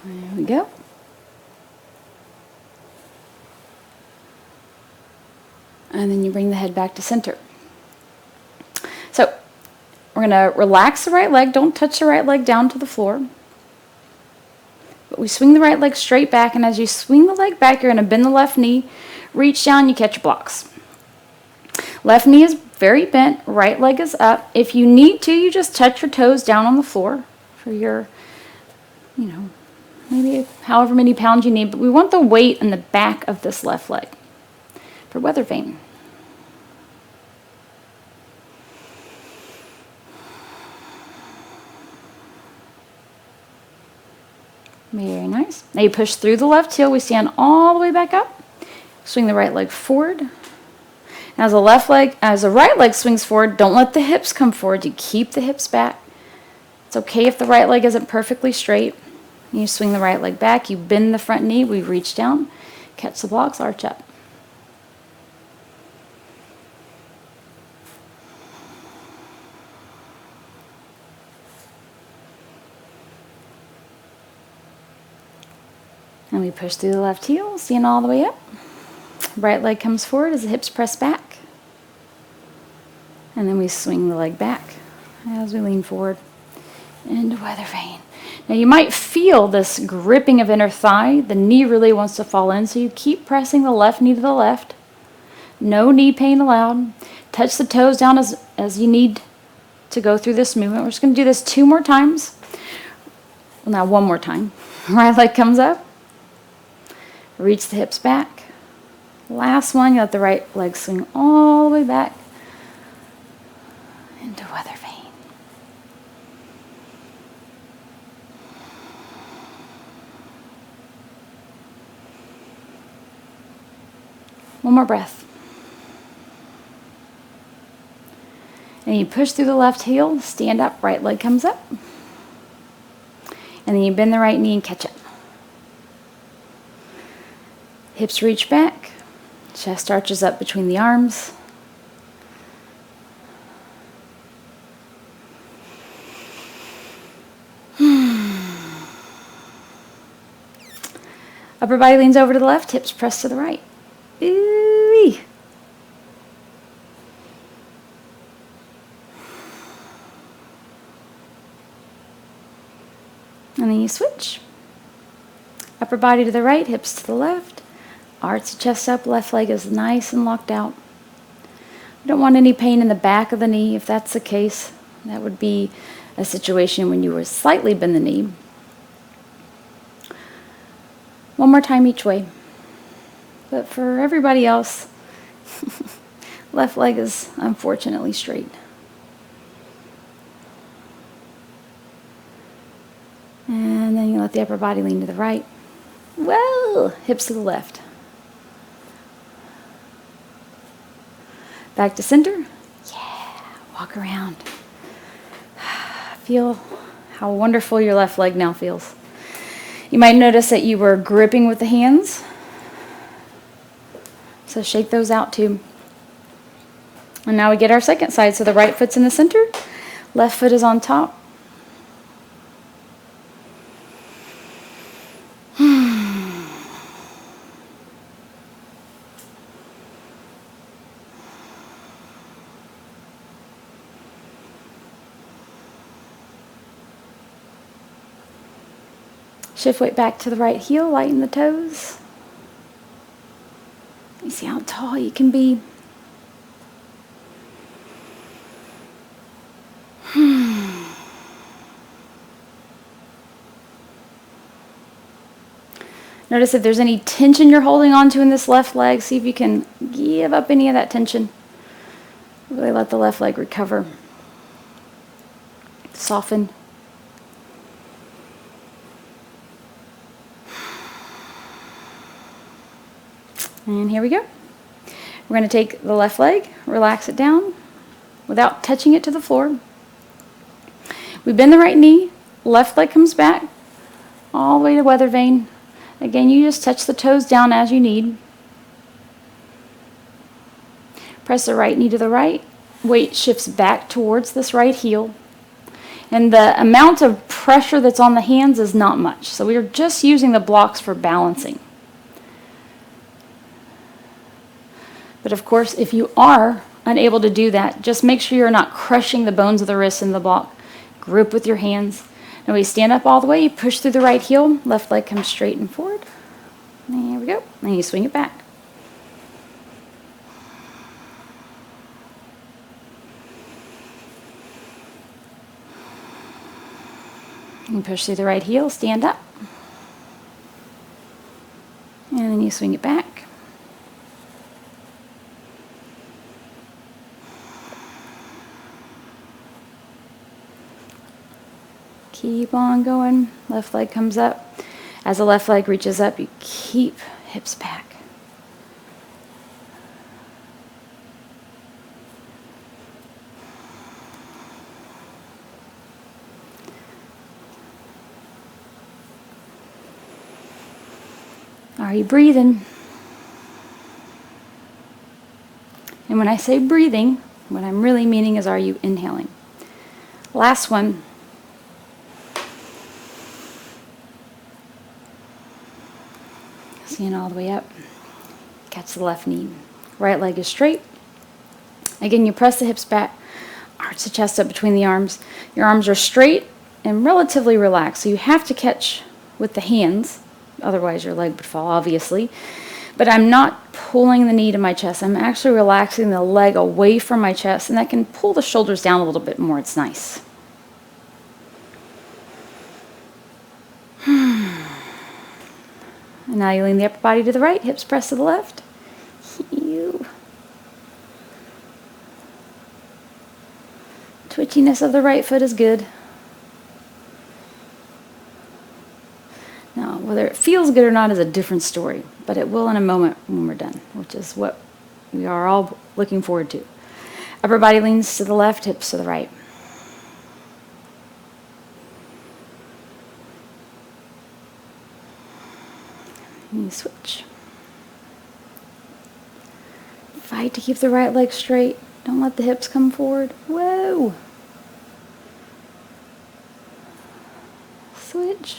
There we go. And then you bring the head back to center. So we're going to relax the right leg. Don't touch the right leg down to the floor. But we swing the right leg straight back, and as you swing the leg back, you're going to bend the left knee, reach down, you catch your blocks. Left knee is very bent, right leg is up. If you need to, you just touch your toes down on the floor for your, maybe however many pounds you need, but we want the weight in the back of this left leg for weather vane. Very nice. Now you push through the left heel. We stand all the way back up. Swing the right leg forward. As the right leg swings forward, don't let the hips come forward. You keep the hips back. It's okay if the right leg isn't perfectly straight. You swing the right leg back. You bend the front knee. We reach down, catch the blocks, arch up. And we push through the left heel, stand all the way up. Right leg comes forward as the hips press back. And then we swing the leg back as we lean forward into weather vane. Now you might feel this gripping of inner thigh. The knee really wants to fall in, so you keep pressing the left knee to the left. No knee pain allowed. Touch the toes down as you need to go through this movement. We're just going to do this 2 more times. Well, now 1 more time. Right leg comes up. Reach the hips back. Last one, you let the right leg swing all the way back into weather vane. One more breath. And you push through the left heel, stand up, right leg comes up. And then you bend the right knee and catch it. Hips reach back, chest arches up between the arms. Upper body leans over to the left, hips press to the right. Ooh-wee. And then you switch. Upper body to the right, hips to the left. Arch the chest up, left leg is nice and locked out. You don't want any pain in the back of the knee. If that's the case, that would be a situation when you were slightly bend the knee. One more time each way. But for everybody else, left leg is unfortunately straight. And then you let the upper body lean to the right. Whoa! Hips to the left. Back to center. Yeah, walk around. Feel how wonderful your left leg now feels. You might notice that you were gripping with the hands. So shake those out too. And now we get our second side. So the right foot's in the center, left foot is on top. Shift weight back to the right heel, lighten the toes. You see how tall you can be. Notice if there's any tension you're holding on to in this left leg. See if you can give up any of that tension. Really let the left leg recover. Soften. And here we go. We're going to take the left leg, relax it down without touching it to the floor. We bend the right knee, left leg comes back all the way to weather vane. Again, you just touch the toes down as you need. Press the right knee to the right. Weight shifts back towards this right heel. And the amount of pressure that's on the hands is not much. So we are just using the blocks for balancing. But of course, if you are unable to do that, just make sure you're not crushing the bones of the wrist in the block. Grip with your hands. And we stand up all the way, you push through the right heel, left leg comes straight and forward. There we go. And you swing it back. You push through the right heel, stand up. And then you swing it back. Keep on going. Left leg comes up. As the left leg reaches up, you keep hips back. Are you breathing? And when I say breathing, what I'm really meaning is, are you inhaling? Last one. Stand all the way up. Catch the left knee. Right leg is straight. Again, you press the hips back. Arch the chest up between the arms. Your arms are straight and relatively relaxed. So you have to catch with the hands. Otherwise your leg would fall, obviously. But I'm not pulling the knee to my chest. I'm actually relaxing the leg away from my chest, and that can pull the shoulders down a little bit more. It's nice. And now you lean the upper body to the right, hips press to the left. Twitchiness of the right foot is good. Now, whether it feels good or not is a different story, but it will in a moment when we're done, which is what we are all looking forward to. Upper body leans to the left, hips to the right. And you switch. Fight to keep the right leg straight. Don't let the hips come forward. Whoa! Switch.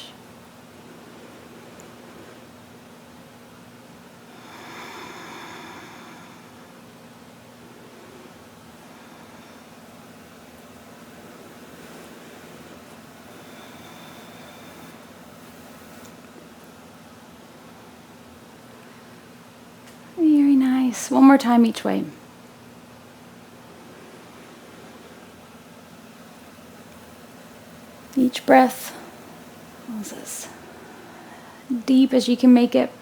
Very nice. One more time each way. Each breath is as deep as you can make it.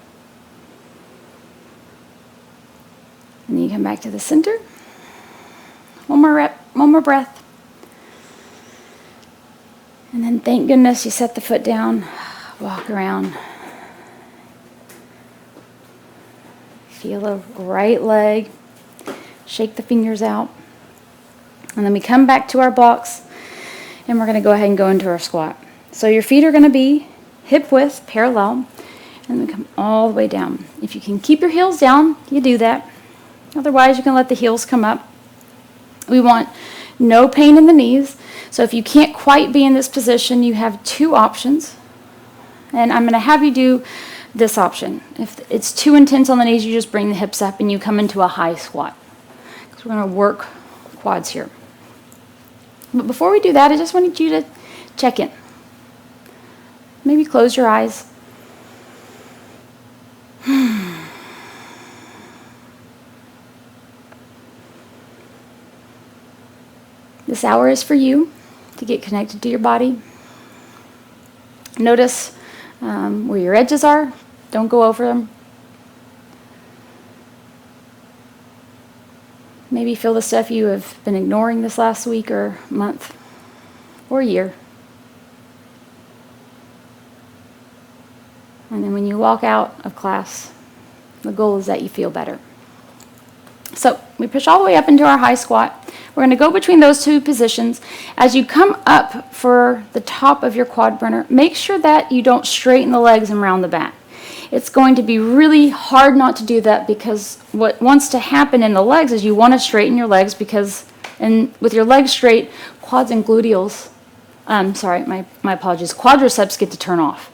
And then you come back to the center. One more rep, one more breath. And then thank goodness you set the foot down, walk around. Feel the right leg, shake the fingers out. And then we come back to our blocks, and we're going to go ahead and go into our squat. So your feet are going to be hip width, parallel, and then come all the way down. If you can keep your heels down, you do that. Otherwise, you can let the heels come up. We want no pain in the knees. So if you can't quite be in this position, you have two options. And I'm going to have you do this option. If it's too intense on the knees, you just bring the hips up and you come into a high squat. Because we're going to work quads here. But before we do that, I just wanted you to check in. Maybe close your eyes. This hour is for you to get connected to your body. Notice where your edges are. Don't go over them. Maybe feel the stuff you have been ignoring this last week or month or year. And then when you walk out of class, the goal is that you feel better. So we push all the way up into our high squat. We're going to go between those two positions. As you come up for the top of your quad burner, make sure that you don't straighten the legs and round the back. It's going to be really hard not to do that, because what wants to happen in the legs is you want to straighten your legs, because with your legs straight, quads and gluteals, my apologies, quadriceps get to turn off.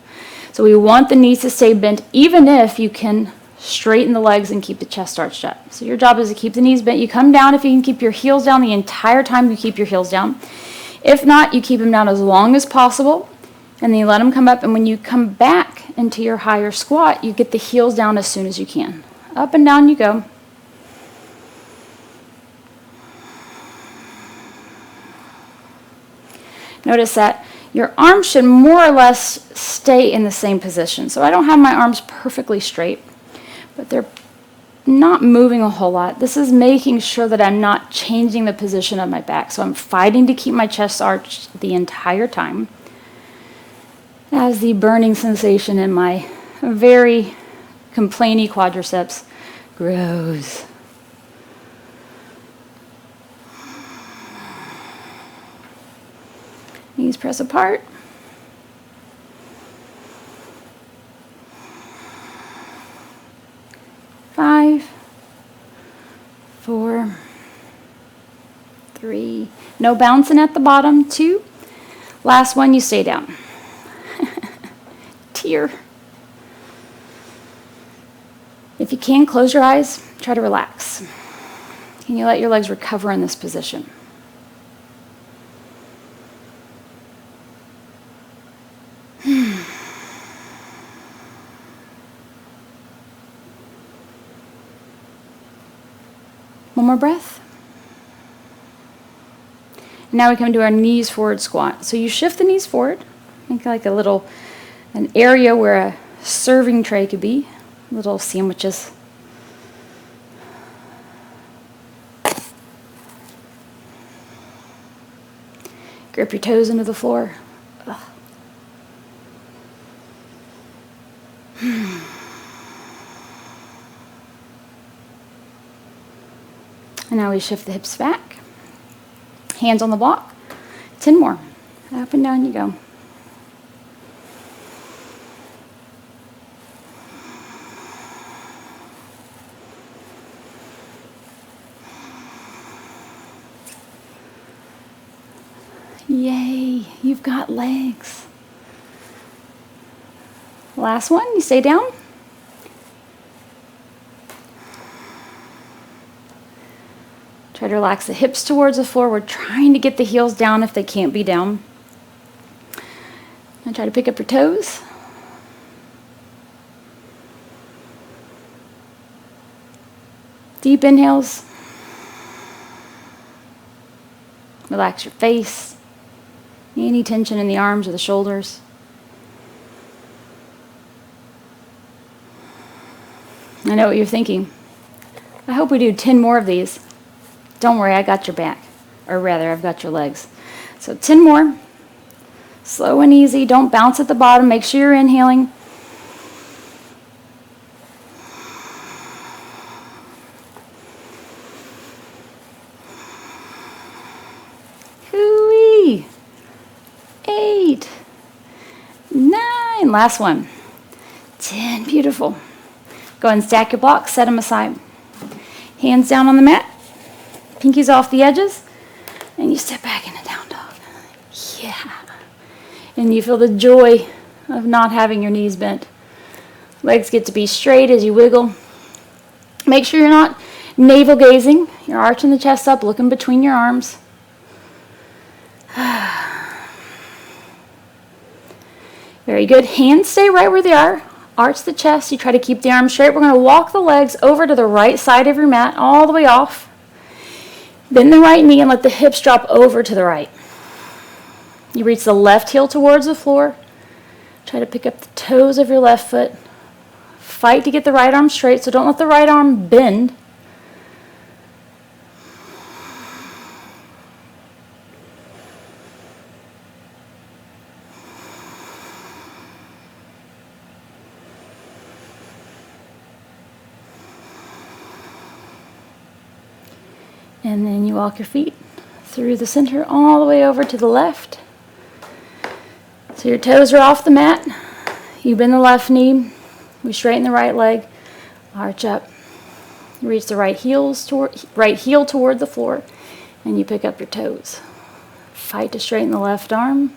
So we want the knees to stay bent, even if you can straighten the legs and keep the chest arched up. So your job is to keep the knees bent. You come down if you can keep your heels down the entire time. You keep your heels down. If not, you keep them down as long as possible, and then you let them come up. And when you come back into your higher squat, you get the heels down as soon as you can. Up and down you go. Notice that your arms should more or less stay in the same position. So I don't have my arms perfectly straight, but they're not moving a whole lot. This is making sure that I'm not changing the position of my back. So I'm fighting to keep my chest arched the entire time, as the burning sensation in my very complainy quadriceps grows. Knees press apart. Five, 4, 3. No bouncing at the bottom. 2. Last one, you stay down. Tear. If you can, close your eyes. Try to relax. Can you let your legs recover in this position? One more breath. Now we come to our knees forward squat. So you shift the knees forward. Think like an area where a serving tray could be. Little sandwiches. Grip your toes into the floor. Ugh. And now we shift the hips back. Hands on the block. 10 more. Up and down you go. Yay, you've got legs. Last one, you stay down. Try to relax the hips towards the floor. We're trying to get the heels down if they can't be down. And try to pick up your toes. Deep inhales. Relax your face. Any tension in the arms or the shoulders. I know what you're thinking. I hope we do 10 more of these. Don't worry, I got your back. Or rather, I've got your legs. So 10 more. Slow and easy. Don't bounce at the bottom. Make sure you're inhaling. Hooey! 8, 9. Last one. 10. Beautiful. Go ahead and stack your blocks. Set them aside. Hands down on the mat. Pinkies off the edges, and you step back in a down dog. Yeah. And you feel the joy of not having your knees bent. Legs get to be straight as you wiggle. Make sure you're not navel gazing. You're arching the chest up, looking between your arms. Very good. Hands stay right where they are. Arch the chest. You try to keep the arms straight. We're going to walk the legs over to the right side of your mat, all the way off. Bend the right knee and let the hips drop over to the right. You reach the left heel towards the floor. Try to pick up the toes of your left foot. Fight to get the right arm straight, so don't let the right arm bend. And then you walk your feet through the center all the way over to the left. So your toes are off the mat. You bend the left knee. We straighten the right leg. Arch up. You reach the right heel toward the floor, and you pick up your toes. Fight to straighten the left arm.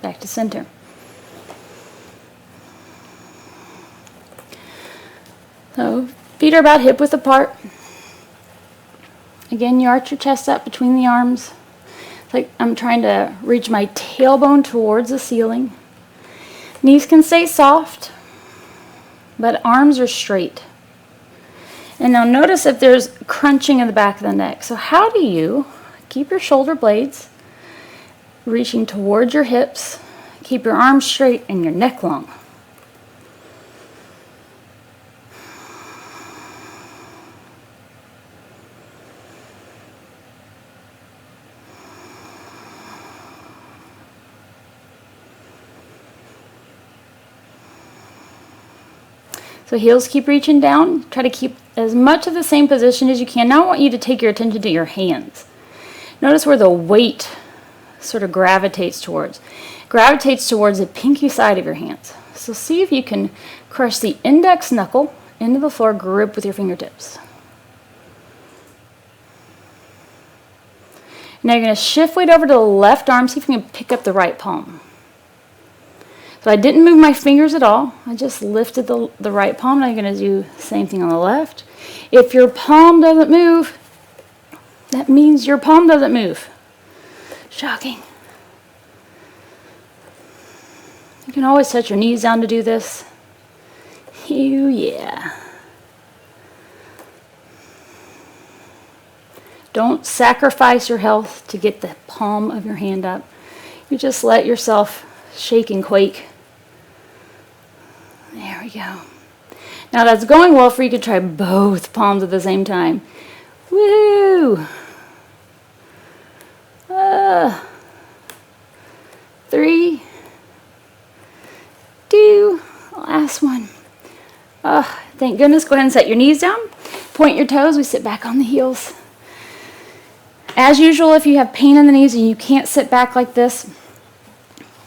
Back to center. So feet are about hip width apart. Again, you arch your chest up between the arms. It's like I'm trying to reach my tailbone towards the ceiling. Knees can stay soft, but arms are straight. And now notice if there's crunching in the back of the neck. So how do you keep your shoulder blades reaching towards your hips, keep your arms straight and your neck long? So heels keep reaching down. Try to keep as much of the same position as you can. Now I want you to take your attention to your hands. Notice where the weight sort of gravitates towards the pinky side of your hands. So see if you can crush the index knuckle into the floor, grip with your fingertips. Now you're going to shift weight over to the left arm, see if you can pick up the right palm. So I didn't move my fingers at all, I just lifted the right palm. Now you're going to do the same thing on the left. If your palm doesn't move, that means your palm doesn't move. Shocking. You can always set your knees down to do this. Yeah. Don't sacrifice your health to get the palm of your hand up. You just let yourself shake and quake. There we go. Now that's going well for you. You can try both palms at the same time. Woo! 3, 2, last one. Thank goodness. Go ahead and set your knees down. Point your toes. We sit back on the heels. As usual, if you have pain in the knees and you can't sit back like this,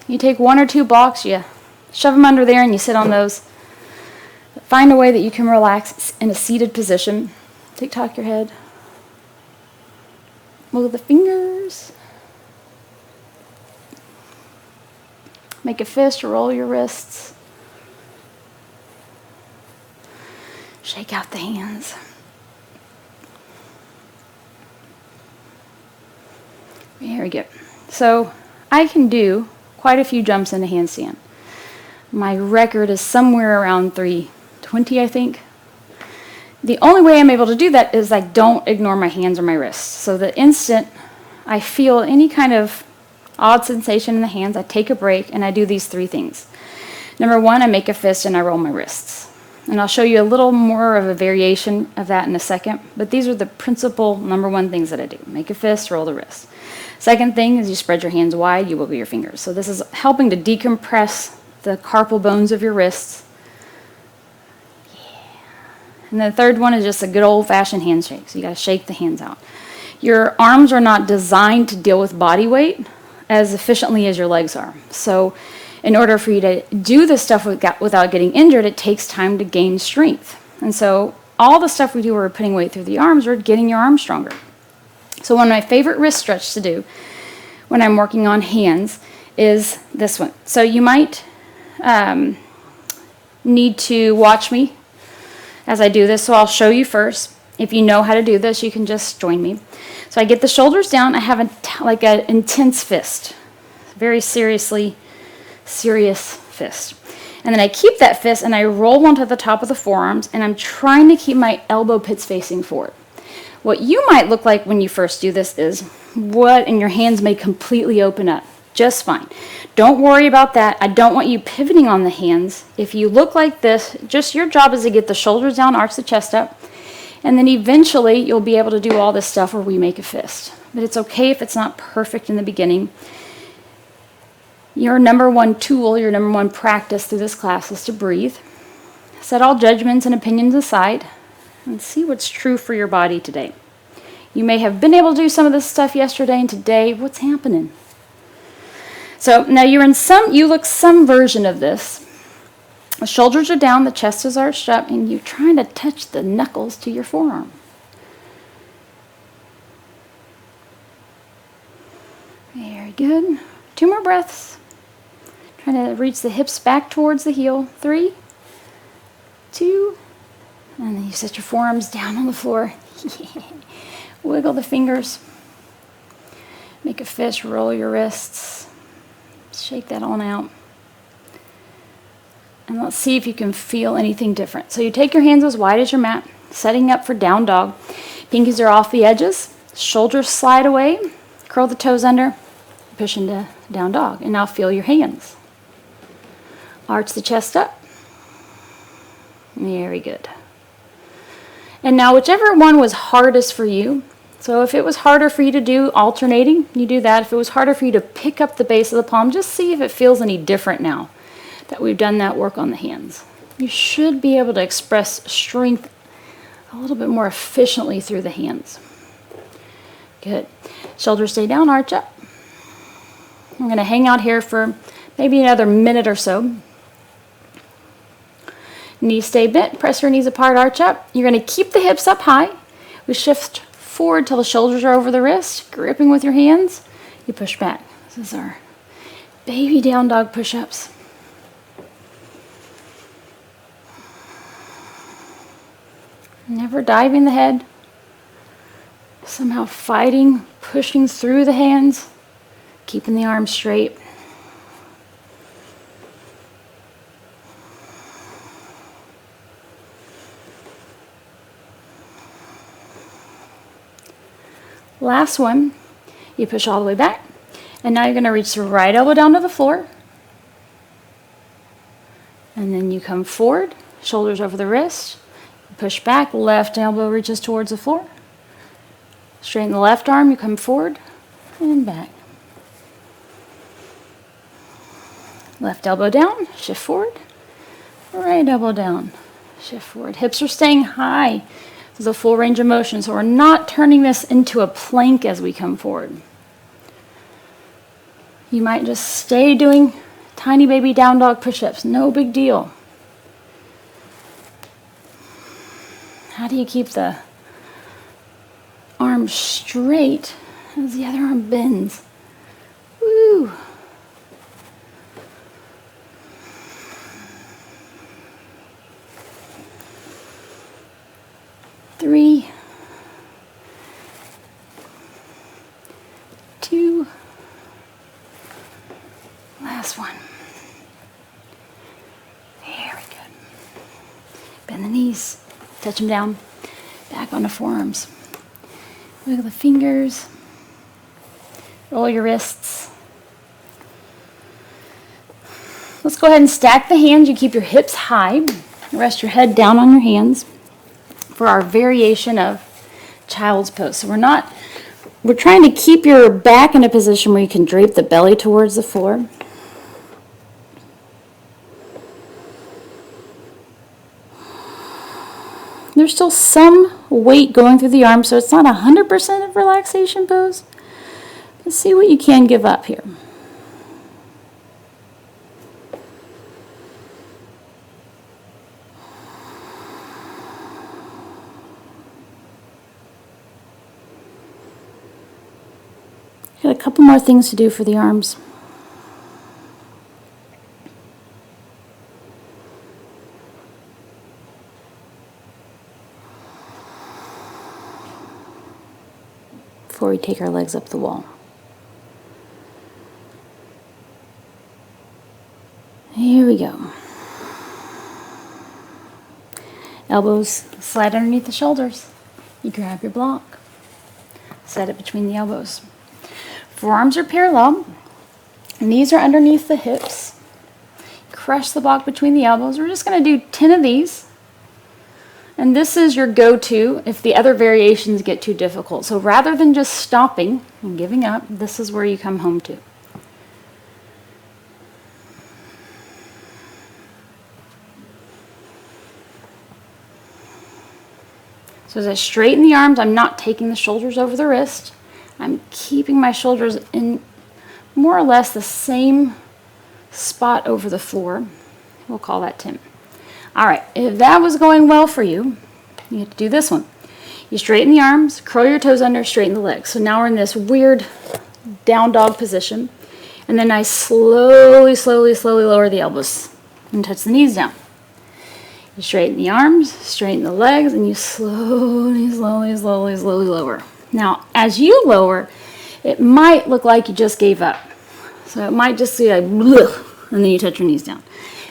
you take 1 or 2 blocks, you shove them under there and you sit on those. Find a way that you can relax in a seated position. Tick-tock your head. Move the fingers. Make a fist, roll your wrists. Shake out the hands. Very good. So I can do quite a few jumps in a handstand. My record is somewhere around 320, I think. The only way I'm able to do that is I don't ignore my hands or my wrists. So the instant I feel any kind of odd sensation in the hands, I take a break and I do these 3 things. Number 1, I make a fist and I roll my wrists. And I'll show you a little more of a variation of that in a second, but these are the principal number 1 things that I do. Make a fist, roll the wrist. Second thing is you spread your hands wide, you wiggle your fingers. So this is helping to decompress the carpal bones of your wrists. Yeah. And the third one is just a good old-fashioned handshake. So you got to shake the hands out. Your arms are not designed to deal with body weight as efficiently as your legs are. So in order for you to do this stuff without getting injured, it takes time to gain strength. And so all the stuff we do, we're putting weight through the arms, we're getting your arms stronger. So one of my favorite wrist stretches to do when I'm working on hands is this one. So you might need to watch me as I do this, so I'll show you first. If you know how to do this, you can just join me. So I get the shoulders down. I have like an intense fist, very serious fist. And then I keep that fist and I roll onto the top of the forearms, and I'm trying to keep my elbow pits facing forward. What you might look like when you first do this is and your hands may completely open up just fine. Don't worry about that. I don't want you pivoting on the hands. If you look like this, just your job is to get the shoulders down, arch the chest up, and then eventually you'll be able to do all this stuff where we make a fist. But it's okay if it's not perfect in the beginning. Your number one tool, your number one practice through this class is to breathe. Set all judgments and opinions aside and see what's true for your body today. You may have been able to do some of this stuff yesterday, and today, what's happening? So now you look some version of this. The shoulders are down, the chest is arched up, and you're trying to touch the knuckles to your forearm. Very good. 2 more breaths. Trying to reach the hips back towards the heel. 3, 2, and then you set your forearms down on the floor. Wiggle the fingers. Make a fist, roll your wrists. Shake that on out. And let's see if you can feel anything different. So you take your hands as wide as your mat, setting up for down dog. Pinkies are off the edges. Shoulders slide away. Curl the toes under. Push into down dog. And now feel your hands. Arch the chest up. Very good. And now whichever one was hardest for you, so if it was harder for you to do alternating, you do that. If it was harder for you to pick up the base of the palm, just see if it feels any different now that we've done that work on the hands. You should be able to express strength a little bit more efficiently through the hands. Good. Shoulders stay down, arch up. I'm going to hang out here for maybe another minute or so. Knees stay bent, press your knees apart, arch up. You're going to keep the hips up high. We shift forward till the shoulders are over the wrist, gripping with your hands. You push back. This is our baby down dog push-ups. Never diving the head. Somehow fighting, pushing through the hands, keeping the arms straight. Last one, you push all the way back, and now you're going to reach the right elbow down to the floor, and then you come forward, shoulders over the wrist, push back, left elbow reaches towards the floor, straighten the left arm, you come forward and back. Left elbow down, shift forward, right elbow down, shift forward. Hips are staying high. There's a full range of motion, so we're not turning this into a plank as we come forward. You might just stay doing tiny baby down dog push-ups, no big deal. How do you keep the arm straight as the other arm bends? Woo! Three, 2, last one. Very good. Bend the knees, touch them down, back on the forearms. Wiggle the fingers, roll your wrists. Let's go ahead and stack the hands. You keep your hips high, rest your head down on your hands for our variation of child's pose. So we're trying to keep your back in a position where you can drape the belly towards the floor. There's still some weight going through the arm, so it's not 100% of relaxation pose. Let's see what you can give up here. Got a couple more things to do for the arms. Before we take our legs up the wall. Here we go. Elbows slide underneath the shoulders. You grab your block. Set it between the elbows. Forearms are parallel. Knees are underneath the hips. Crush the block between the elbows. We're just going to do 10 of these. And this is your go-to if the other variations get too difficult. So rather than just stopping and giving up, this is where you come home to. So as I straighten the arms, I'm not taking the shoulders over the wrist. I'm keeping my shoulders in more or less the same spot over the floor. We'll call that 10. All right, if that was going well for you, you have to do this one. You straighten the arms, curl your toes under, straighten the legs. So now we're in this weird down dog position. And then I slowly lower the elbows and touch the knees down. You straighten the arms, straighten the legs, and you slowly lower. Now, as you lower, it might look like you just gave up. So it might just be like, bleh, and then you touch your knees down.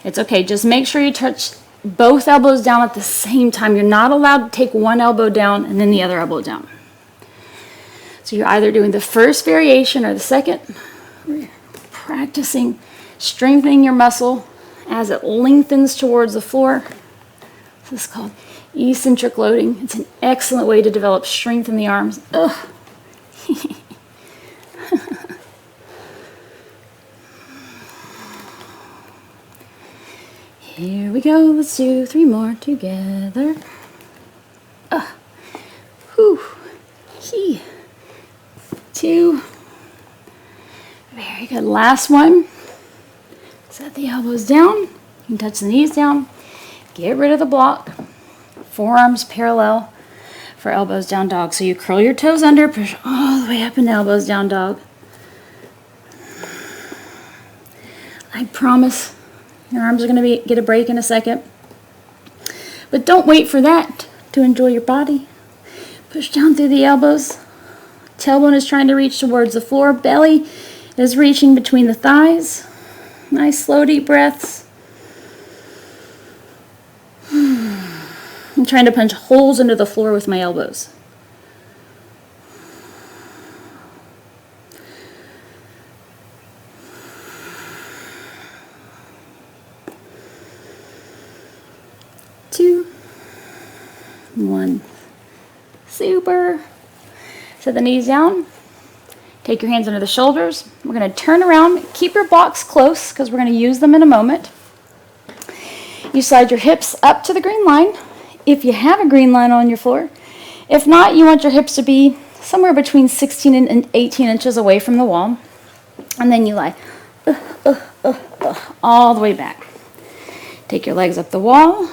It's okay, just make sure you touch both elbows down at the same time. You're not allowed to take one elbow down and then the other elbow down. So you're either doing the first variation or the second. You're practicing strengthening your muscle as it lengthens towards the floor. This is called eccentric loading. It's an excellent way to develop strength in the arms. Ugh. Here we go. Let's do 3 more together. Whew. 2. Very good. Last one. Set the elbows down. You can touch the knees down. Get rid of the block. Forearms parallel for elbows down dog. So you curl your toes under, push all the way up into elbows down dog. I promise your arms are going to get a break in a second. But don't wait for that to enjoy your body. Push down through the elbows. Tailbone is trying to reach towards the floor. Belly is reaching between the thighs. Nice slow deep breaths. I'm trying to punch holes into the floor with my elbows. Two, 1. Super. Set the knees down. Take your hands under the shoulders. We're going to turn around. Keep your blocks close because we're going to use them in a moment. You slide your hips up to the green line if you have a green line on your floor. If not, you want your hips to be somewhere between 16 and 18 inches away from the wall. And then you lie all the way back. Take your legs up the wall.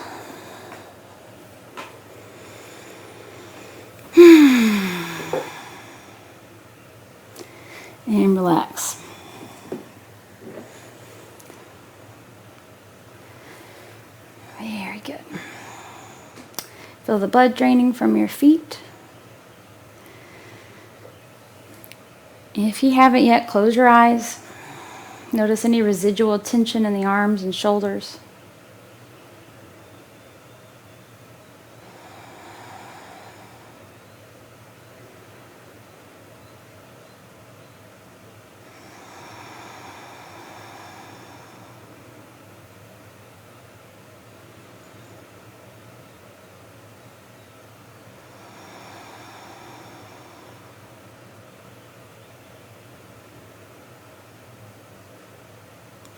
And relax. Very good. Feel the blood draining from your feet. If you haven't yet, close your eyes. Notice any residual tension in the arms and shoulders.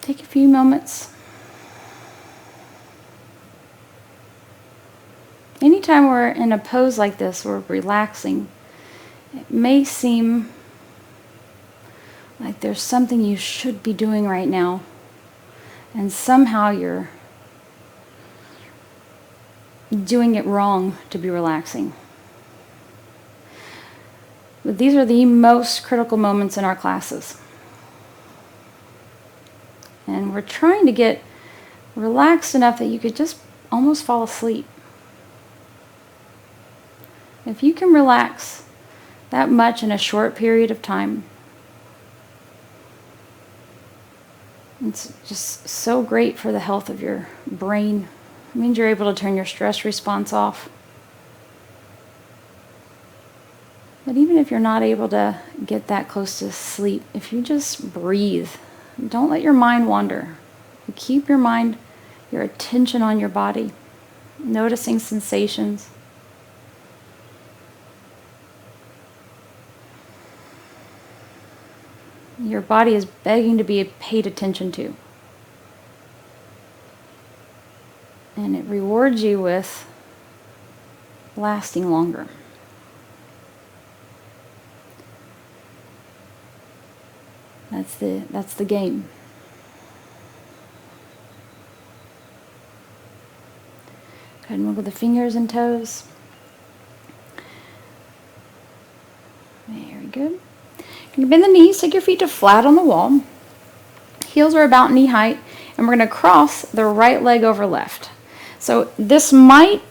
Take a few moments. Anytime we're in a pose like this, we're relaxing. It may seem like there's something you should be doing right now, and somehow you're doing it wrong to be relaxing. But these are the most critical moments in our classes. And we're trying to get relaxed enough that you could just almost fall asleep. If you can relax that much in a short period of time, it's just so great for the health of your brain. It means you're able to turn your stress response off. But even if you're not able to get that close to sleep, if you just breathe, don't let your mind wander. You keep your mind, your attention on your body, noticing sensations. Your body is begging to be paid attention to. And it rewards you with lasting longer. That's the game. Go ahead and wiggle the fingers and toes. Very good. Can you bend the knees, take your feet to flat on the wall. Heels are about knee height, and we're going to cross the right leg over left. So this might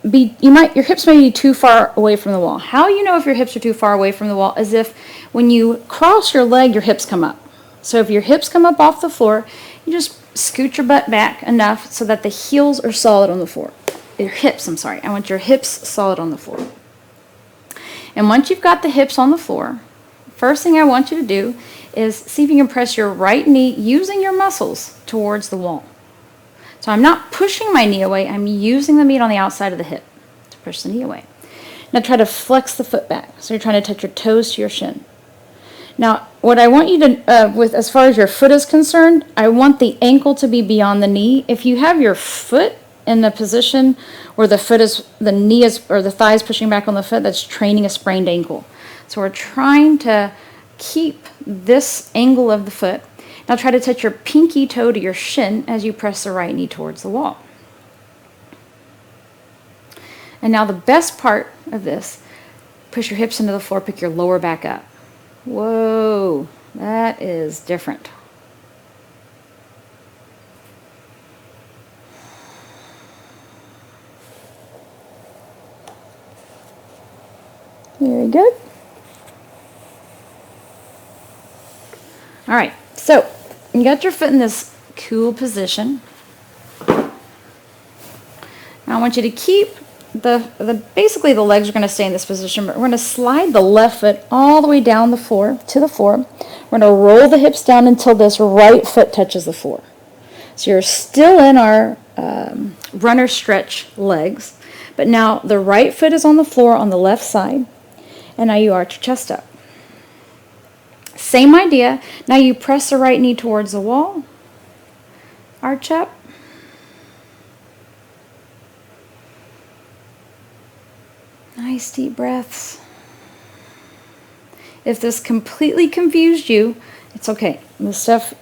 be, your hips may be too far away from the wall. How you know if your hips are too far away from the wall is if when you cross your leg, your hips come up. So if your hips come up off the floor, you just scoot your butt back enough so that the heels are solid on the floor. Your hips, I'm sorry. I want your hips solid on the floor. And once you've got the hips on the floor, first thing I want you to do is see if you can press your right knee using your muscles towards the wall. So I'm not pushing my knee away, I'm using the meat on the outside of the hip to push the knee away. Now try to flex the foot back. So you're trying to touch your toes to your shin. Now, what I want you to, as far as your foot is concerned, I want the ankle to be beyond the knee. If you have your foot in the position where the knee is, or the thigh is pushing back on the foot, that's training a sprained ankle. So we're trying to keep this angle of the foot. Now try to touch your pinky toe to your shin as you press the right knee towards the wall. And now the best part of this, push your hips into the floor, pick your lower back up. Whoa, that is different. Very good. All right, so you got your foot in this cool position. Now I want you to keep basically the legs are going to stay in this position, but we're going to slide the left foot all the way down the floor to the floor. We're going to roll the hips down until this right foot touches the floor. So you're still in our runner stretch legs, but now the right foot is on the floor on the left side, and now you arch your chest up. Same idea. Now you press the right knee towards the wall, arch up. Nice deep breaths. If this completely confused you, it's okay. This stuff,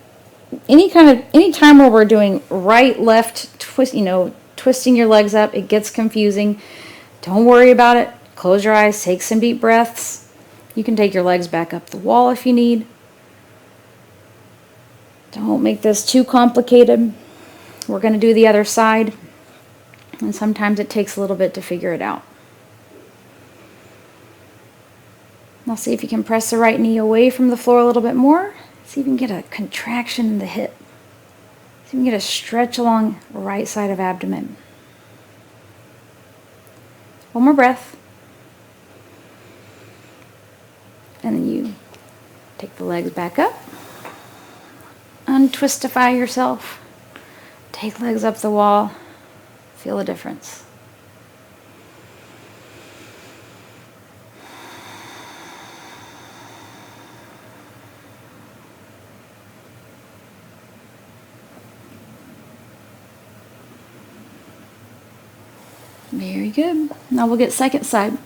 any time where we're doing right, left, twisting your legs up, it gets confusing. Don't worry about it. Close your eyes, take some deep breaths. You can take your legs back up the wall if you need. Don't make this too complicated. We're going to do the other side, and sometimes it takes a little bit to figure it out. Now see if you can press the right knee away from the floor a little bit more. See if you can get a contraction in the hip. See if you can get a stretch along the right side of abdomen. One more breath. And then you take the legs back up. Untwistify yourself. Take legs up the wall. Feel the difference. Very good. Now we'll get second side.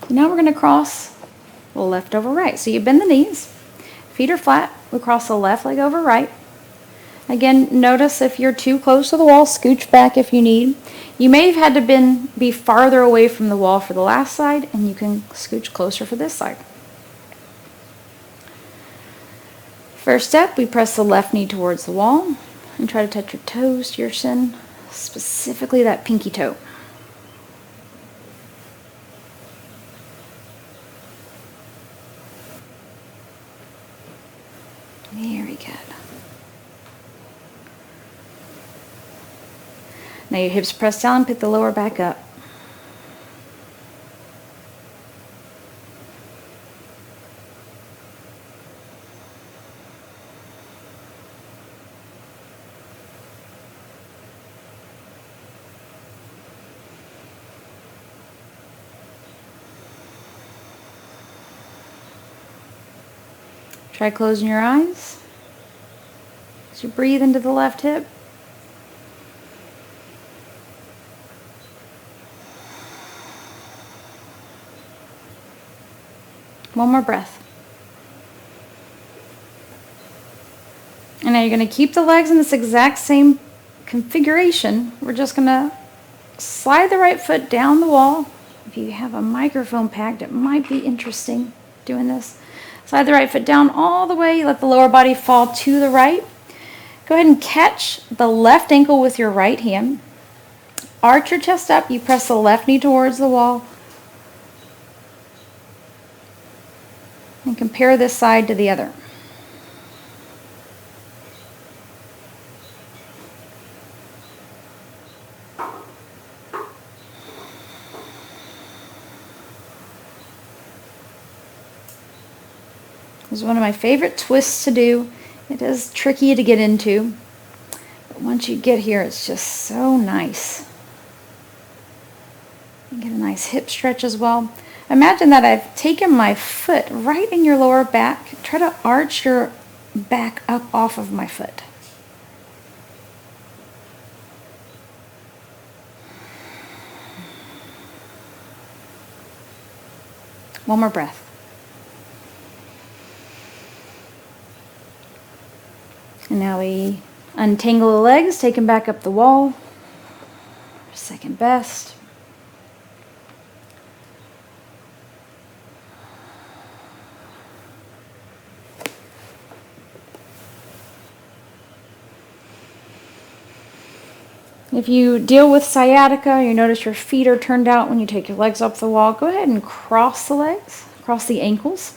Now we're going to cross left over right. So you bend the knees, feet are flat, we cross the left leg over right. Again, notice if you're too close to the wall, scooch back if you need. You may have had to be farther away from the wall for the last side, and you can scooch closer for this side. First step, we press the left knee towards the wall and try to touch your toes to your shin, specifically that pinky toe. Very good. Now your hips press down, pick the lower back up. Try closing your eyes as you breathe into the left hip. One more breath. And now you're going to keep the legs in this exact same configuration. We're just going to slide the right foot down the wall. If you have a microphone packed, it might be interesting doing this. Slide the right foot down all the way. Let the lower body fall to the right. Go ahead and catch the left ankle with your right hand. Arch your chest up. You press the left knee towards the wall. And compare this side to the other. This is one of my favorite twists to do. It is tricky to get into, but once you get here, it's just so nice. You get a nice hip stretch as well. Imagine that I've taken my foot right in your lower back. Try to arch your back up off of my foot. One more breath. And now we untangle the legs, take them back up the wall. Second best. If you deal with sciatica, you notice your feet are turned out when you take your legs up the wall, go ahead and cross the legs, cross the ankles.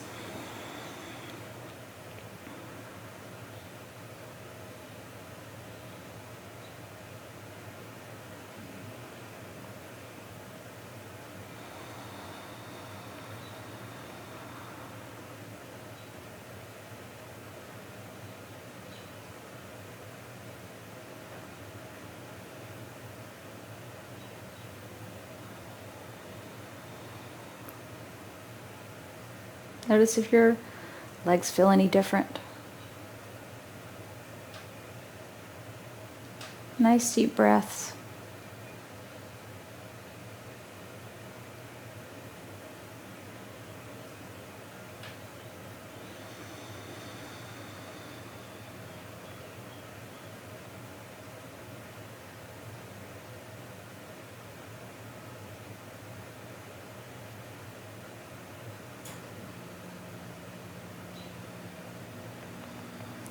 Notice if your legs feel any different. Nice deep breaths.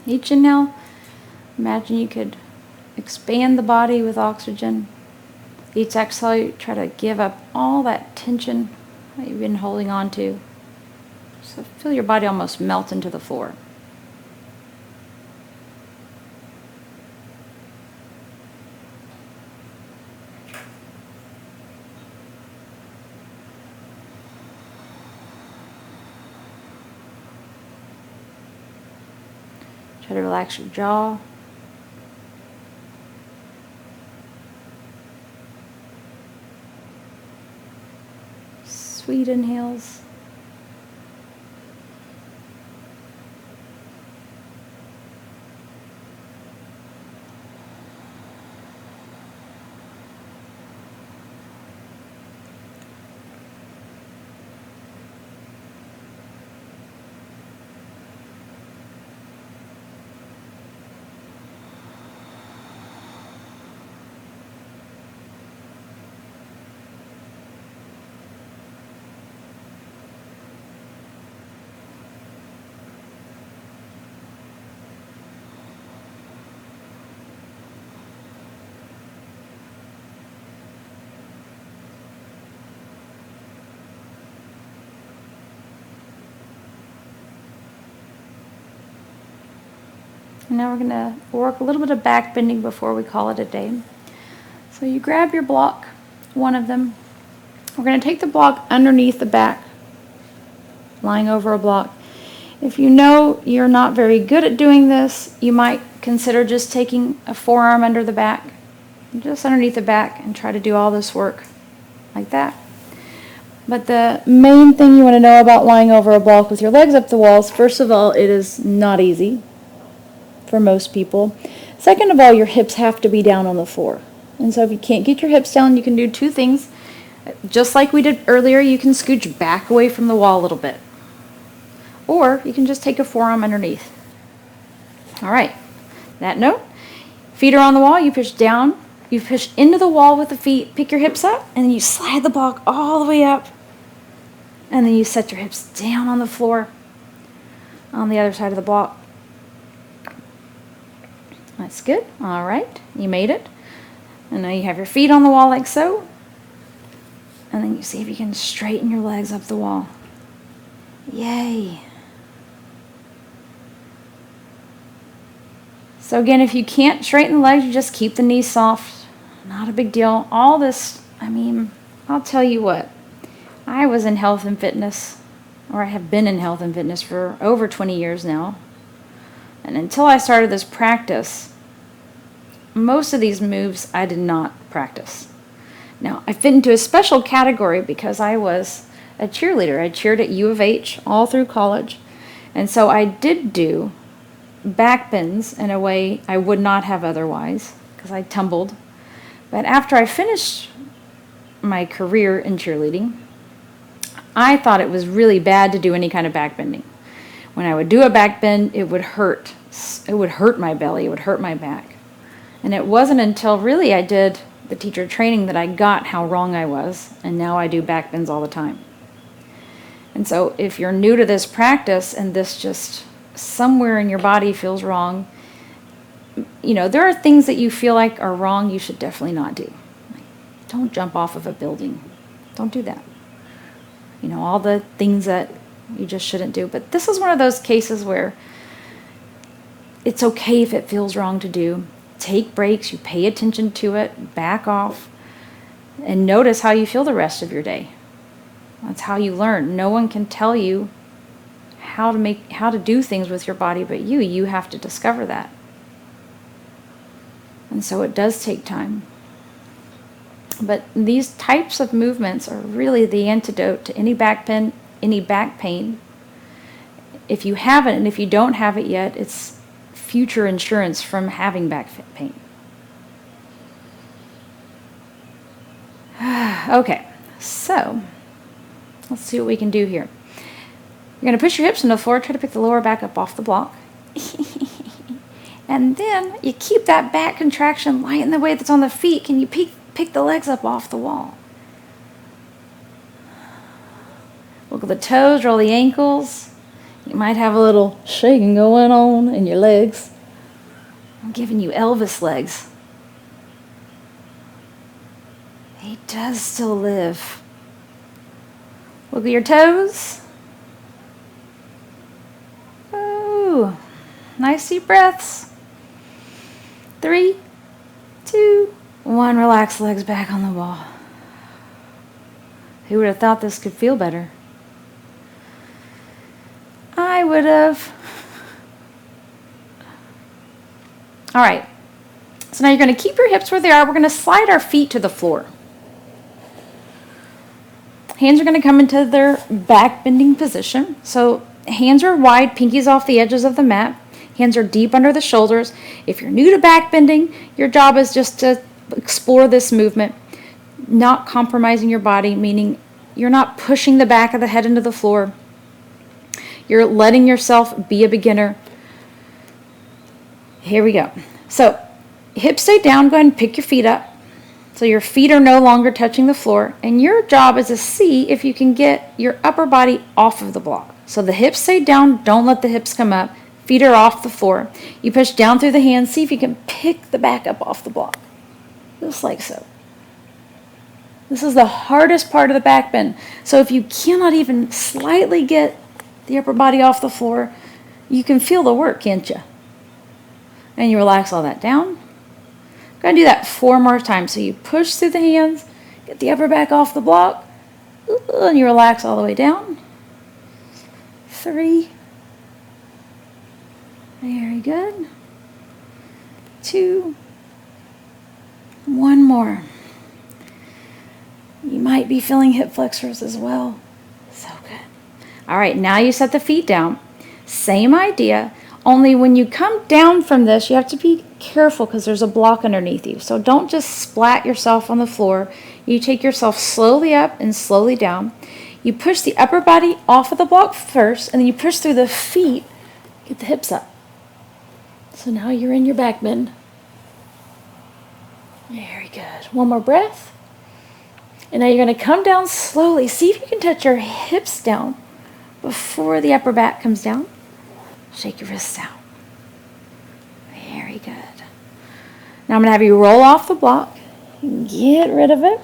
Each inhale, imagine you could expand the body with oxygen. Each exhale, you try to give up all that tension that you've been holding on to. So feel your body almost melt into the floor. Try to relax your jaw. Sweet inhales. And now we're going to work a little bit of back bending before we call it a day. So you grab your block, one of them. We're going to take the block underneath the back, lying over a block. If you know you're not very good at doing this, you might consider just taking a forearm under the back, just underneath the back, and try to do all this work like that. But the main thing you want to know about lying over a block with your legs up the walls, first of all, it is not easy for most people. Second of all, your hips have to be down on the floor. And so if you can't get your hips down, you can do two things. Just like we did earlier, you can scooch back away from the wall a little bit. Or you can just take a forearm underneath. All right, that note, feet are on the wall, you push down, you push into the wall with the feet, pick your hips up, and then you slide the block all the way up. And then you set your hips down on the floor on the other side of the block. That's good. All right, you made it. And now you have your feet on the wall like so. And then you see if you can straighten your legs up the wall. Yay. So again, if you can't straighten the legs, you just keep the knees soft. Not a big deal. All this, I mean, I'll tell you what. I was in health and fitness, or I have been in health and fitness for over 20 years now. And until I started this practice, most of these moves I did not practice. Now, I fit into a special category because I was a cheerleader. I cheered at U of H all through college. And so I did do back bends in a way I would not have otherwise because I tumbled. But after I finished my career in cheerleading, I thought it was really bad to do any kind of back bending. When I would do a back bend, it would hurt. It would hurt my belly. It would hurt my back. And it wasn't until really I did the teacher training that I got how wrong I was. And now I do back bends all the time. And so if you're new to this practice and this just somewhere in your body feels wrong, you know, there are things that you feel like are wrong you should definitely not do. Like, don't jump off of a building. Don't do that. You know, all the things that you just shouldn't do. But this is one of those cases where it's okay if it feels wrong to do. Take breaks, you pay attention to it, back off, and notice how you feel the rest of your day. That's how you learn. No one can tell you how to do things with your body but you. You have to discover that. And so it does take time. But these types of movements are really the antidote to any back pain. If you have it and if you don't have it yet, it's future insurance from having back pain. Okay, so let's see what we can do here. You're going to push your hips into the floor, try to pick the lower back up off the block. And then you keep that back contraction light in the weight that's on the feet. Can you pick the legs up off the wall? Look at the toes, roll the ankles. You might have a little shaking going on in your legs. I'm giving you Elvis legs. He does still live. Look at your toes. Ooh, nice deep breaths. 3, 2, 1. Relax the legs back on the wall. Who would have thought this could feel better? I would have. All right. So now you're going to keep your hips where they are. We're going to slide our feet to the floor. Hands are going to come into their back bending position. So hands are wide, pinkies off the edges of the mat. Hands are deep under the shoulders. If you're new to back bending, your job is just to explore this movement, not compromising your body, meaning you're not pushing the back of the head into the floor. You're letting yourself be a beginner. Here we go. So hips stay down. Go ahead and pick your feet up. So your feet are no longer touching the floor. And your job is to see if you can get your upper body off of the block. So the hips stay down. Don't let the hips come up. Feet are off the floor. You push down through the hands. See if you can pick the back up off the block. Just like so. This is the hardest part of the back bend. So if you cannot even slightly get the upper body off the floor, you can feel the work, can't you? And you relax all that down. I'm going to do that 4 more times. So you push through the hands, get the upper back off the block, and you relax all the way down. 3. Very good. 2. 1 more. You might be feeling hip flexors as well. So good. All right, now you set the feet down. Same idea, only when you come down from this, you have to be careful because there's a block underneath you. So don't just splat yourself on the floor. You take yourself slowly up and slowly down. You push the upper body off of the block first, and then you push through the feet, get the hips up. So now you're in your back bend. Very good. One more breath. And now you're going to come down slowly. See if you can touch your hips down before the upper back comes down. Shake your wrists out. Very good. Now I'm going to have you roll off the block. Get rid of it.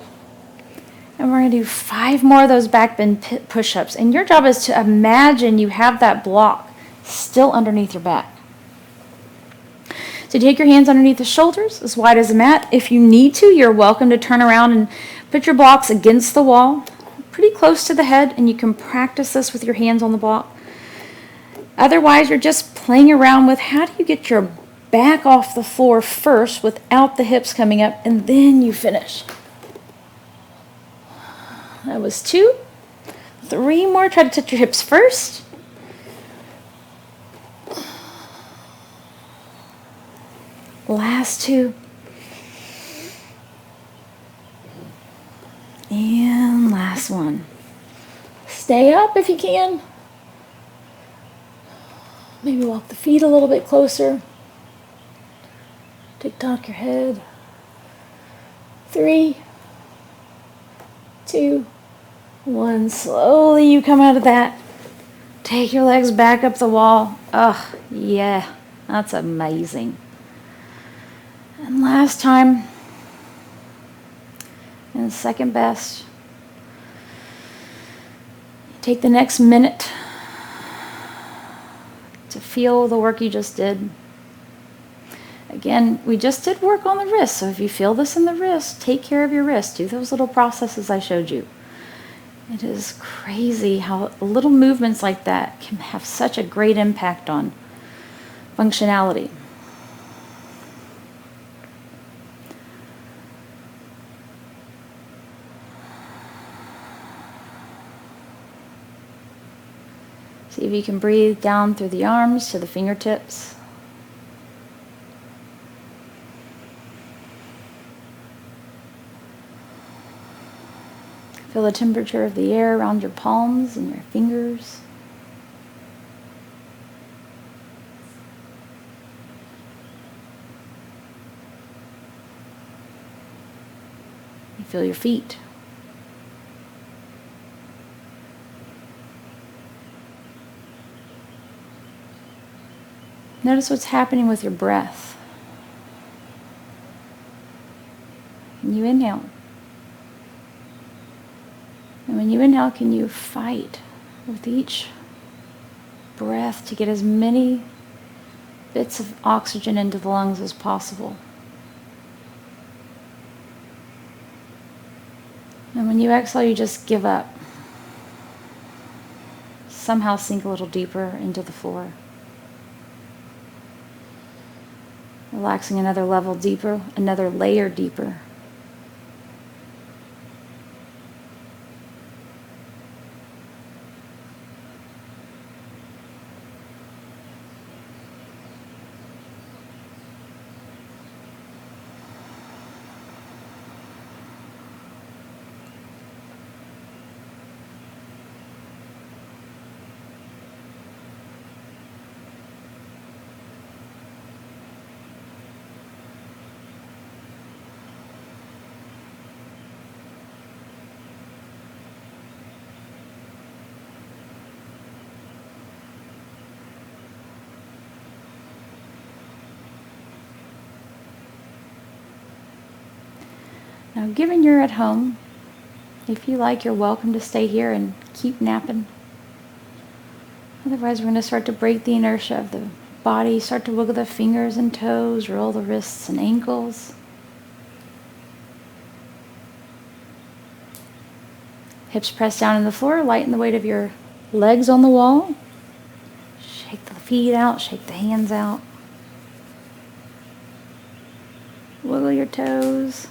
And we're going to do 5 more of those back bend push-ups. And your job is to imagine you have that block still underneath your back. So take your hands underneath the shoulders, as wide as the mat. If you need to, you're welcome to turn around and put your blocks against the wall, pretty close to the head, and you can practice this with your hands on the block. Otherwise, you're just playing around with how do you get your back off the floor first without the hips coming up, and then you finish. That was 2. 3 more. Try to touch your hips first. Last 2. And last one. Stay up if you can. Maybe walk the feet a little bit closer. Tick-tock your head. 3, 2, 1. Slowly you come out of that. Take your legs back up the wall. Oh, yeah. That's amazing. And last time, and second best, take the next minute to feel the work you just did. Again, we just did work on the wrist, so if you feel this in the wrist, take care of your wrist. Do those little processes I showed you. It is crazy how little movements like that can have such a great impact on functionality. See if you can breathe down through the arms to the fingertips. Feel the temperature of the air around your palms and your fingers. You feel your feet. Notice what's happening with your breath. And you inhale. And when you inhale, can you fight with each breath to get as many bits of oxygen into the lungs as possible? And when you exhale, you just give up. Somehow sink a little deeper into the floor. Relaxing another level deeper, another layer deeper. Now, given you're at home, if you like, you're welcome to stay here and keep napping. Otherwise, we're going to start to break the inertia of the body. Start to wiggle the fingers and toes, roll the wrists and ankles. Hips press down on the floor, lighten the weight of your legs on the wall. Shake the feet out, shake the hands out. Wiggle your toes.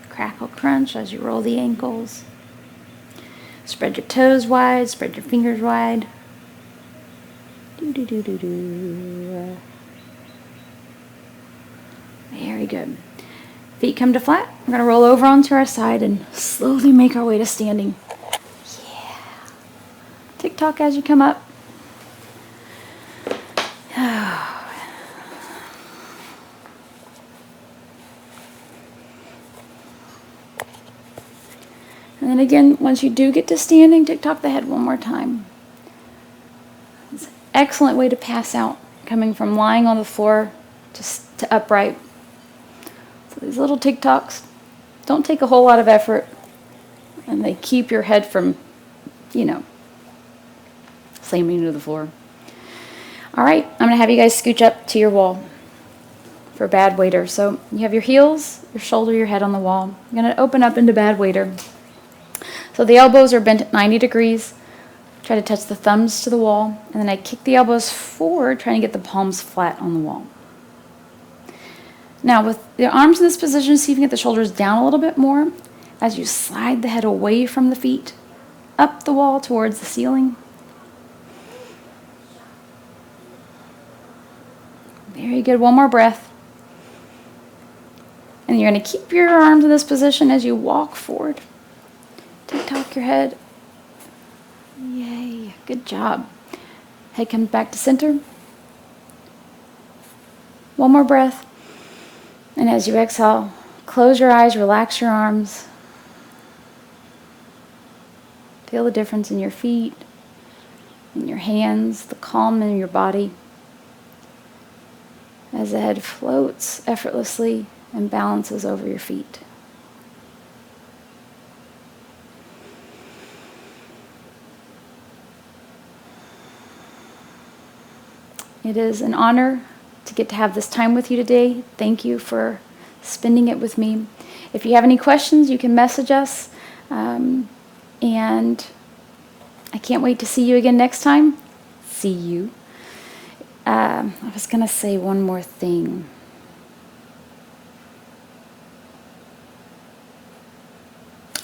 Crackle, crunch as you roll the ankles. Spread your toes wide, spread your fingers wide. Do, do, do, do, do. Very good. Feet come to flat. We're going to roll over onto our side and slowly make our way to standing. Yeah. Tick-tock as you come up. And then again, once you do get to standing, tick-tock the head one more time. It's an excellent way to pass out, coming from lying on the floor to upright. So these little tick-tocks don't take a whole lot of effort, and they keep your head from, slamming into the floor. All right, I'm going to have you guys scooch up to your wall for bad waiter. So you have your heels, your shoulder, your head on the wall. I'm going to open up into bad waiter. So the elbows are bent at 90 degrees. Try to touch the thumbs to the wall, and then I kick the elbows forward, trying to get the palms flat on the wall. Now with the arms in this position, see if you can get the shoulders down a little bit more as you slide the head away from the feet, up the wall towards the ceiling. Very good. One more breath. And you're going to keep your arms in this position as you walk forward. Tick-tock your head. Yay. Good job. Head comes back to center. One more breath. And as you exhale, close your eyes, relax your arms. Feel the difference in your feet, in your hands, the calm in your body. As the head floats effortlessly and balances over your feet. It is an honor to get to have this time with you today. Thank you for spending it with me. If you have any questions, you can message us. And I can't wait to see you again next time. See you. I was going to say one more thing.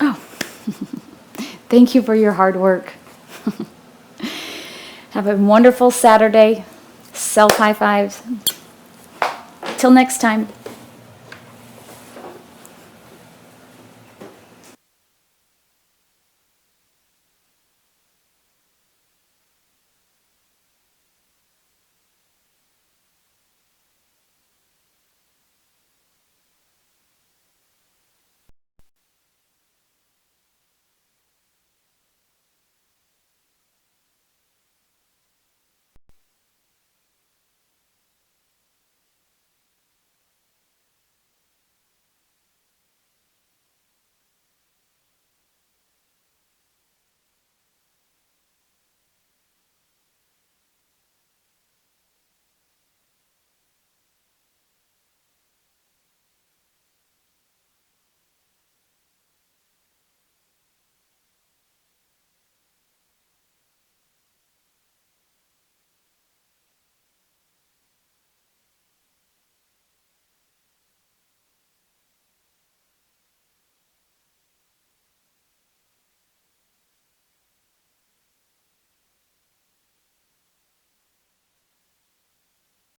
Oh, thank you for your hard work. Have a wonderful Saturday. Self high fives. Till next time.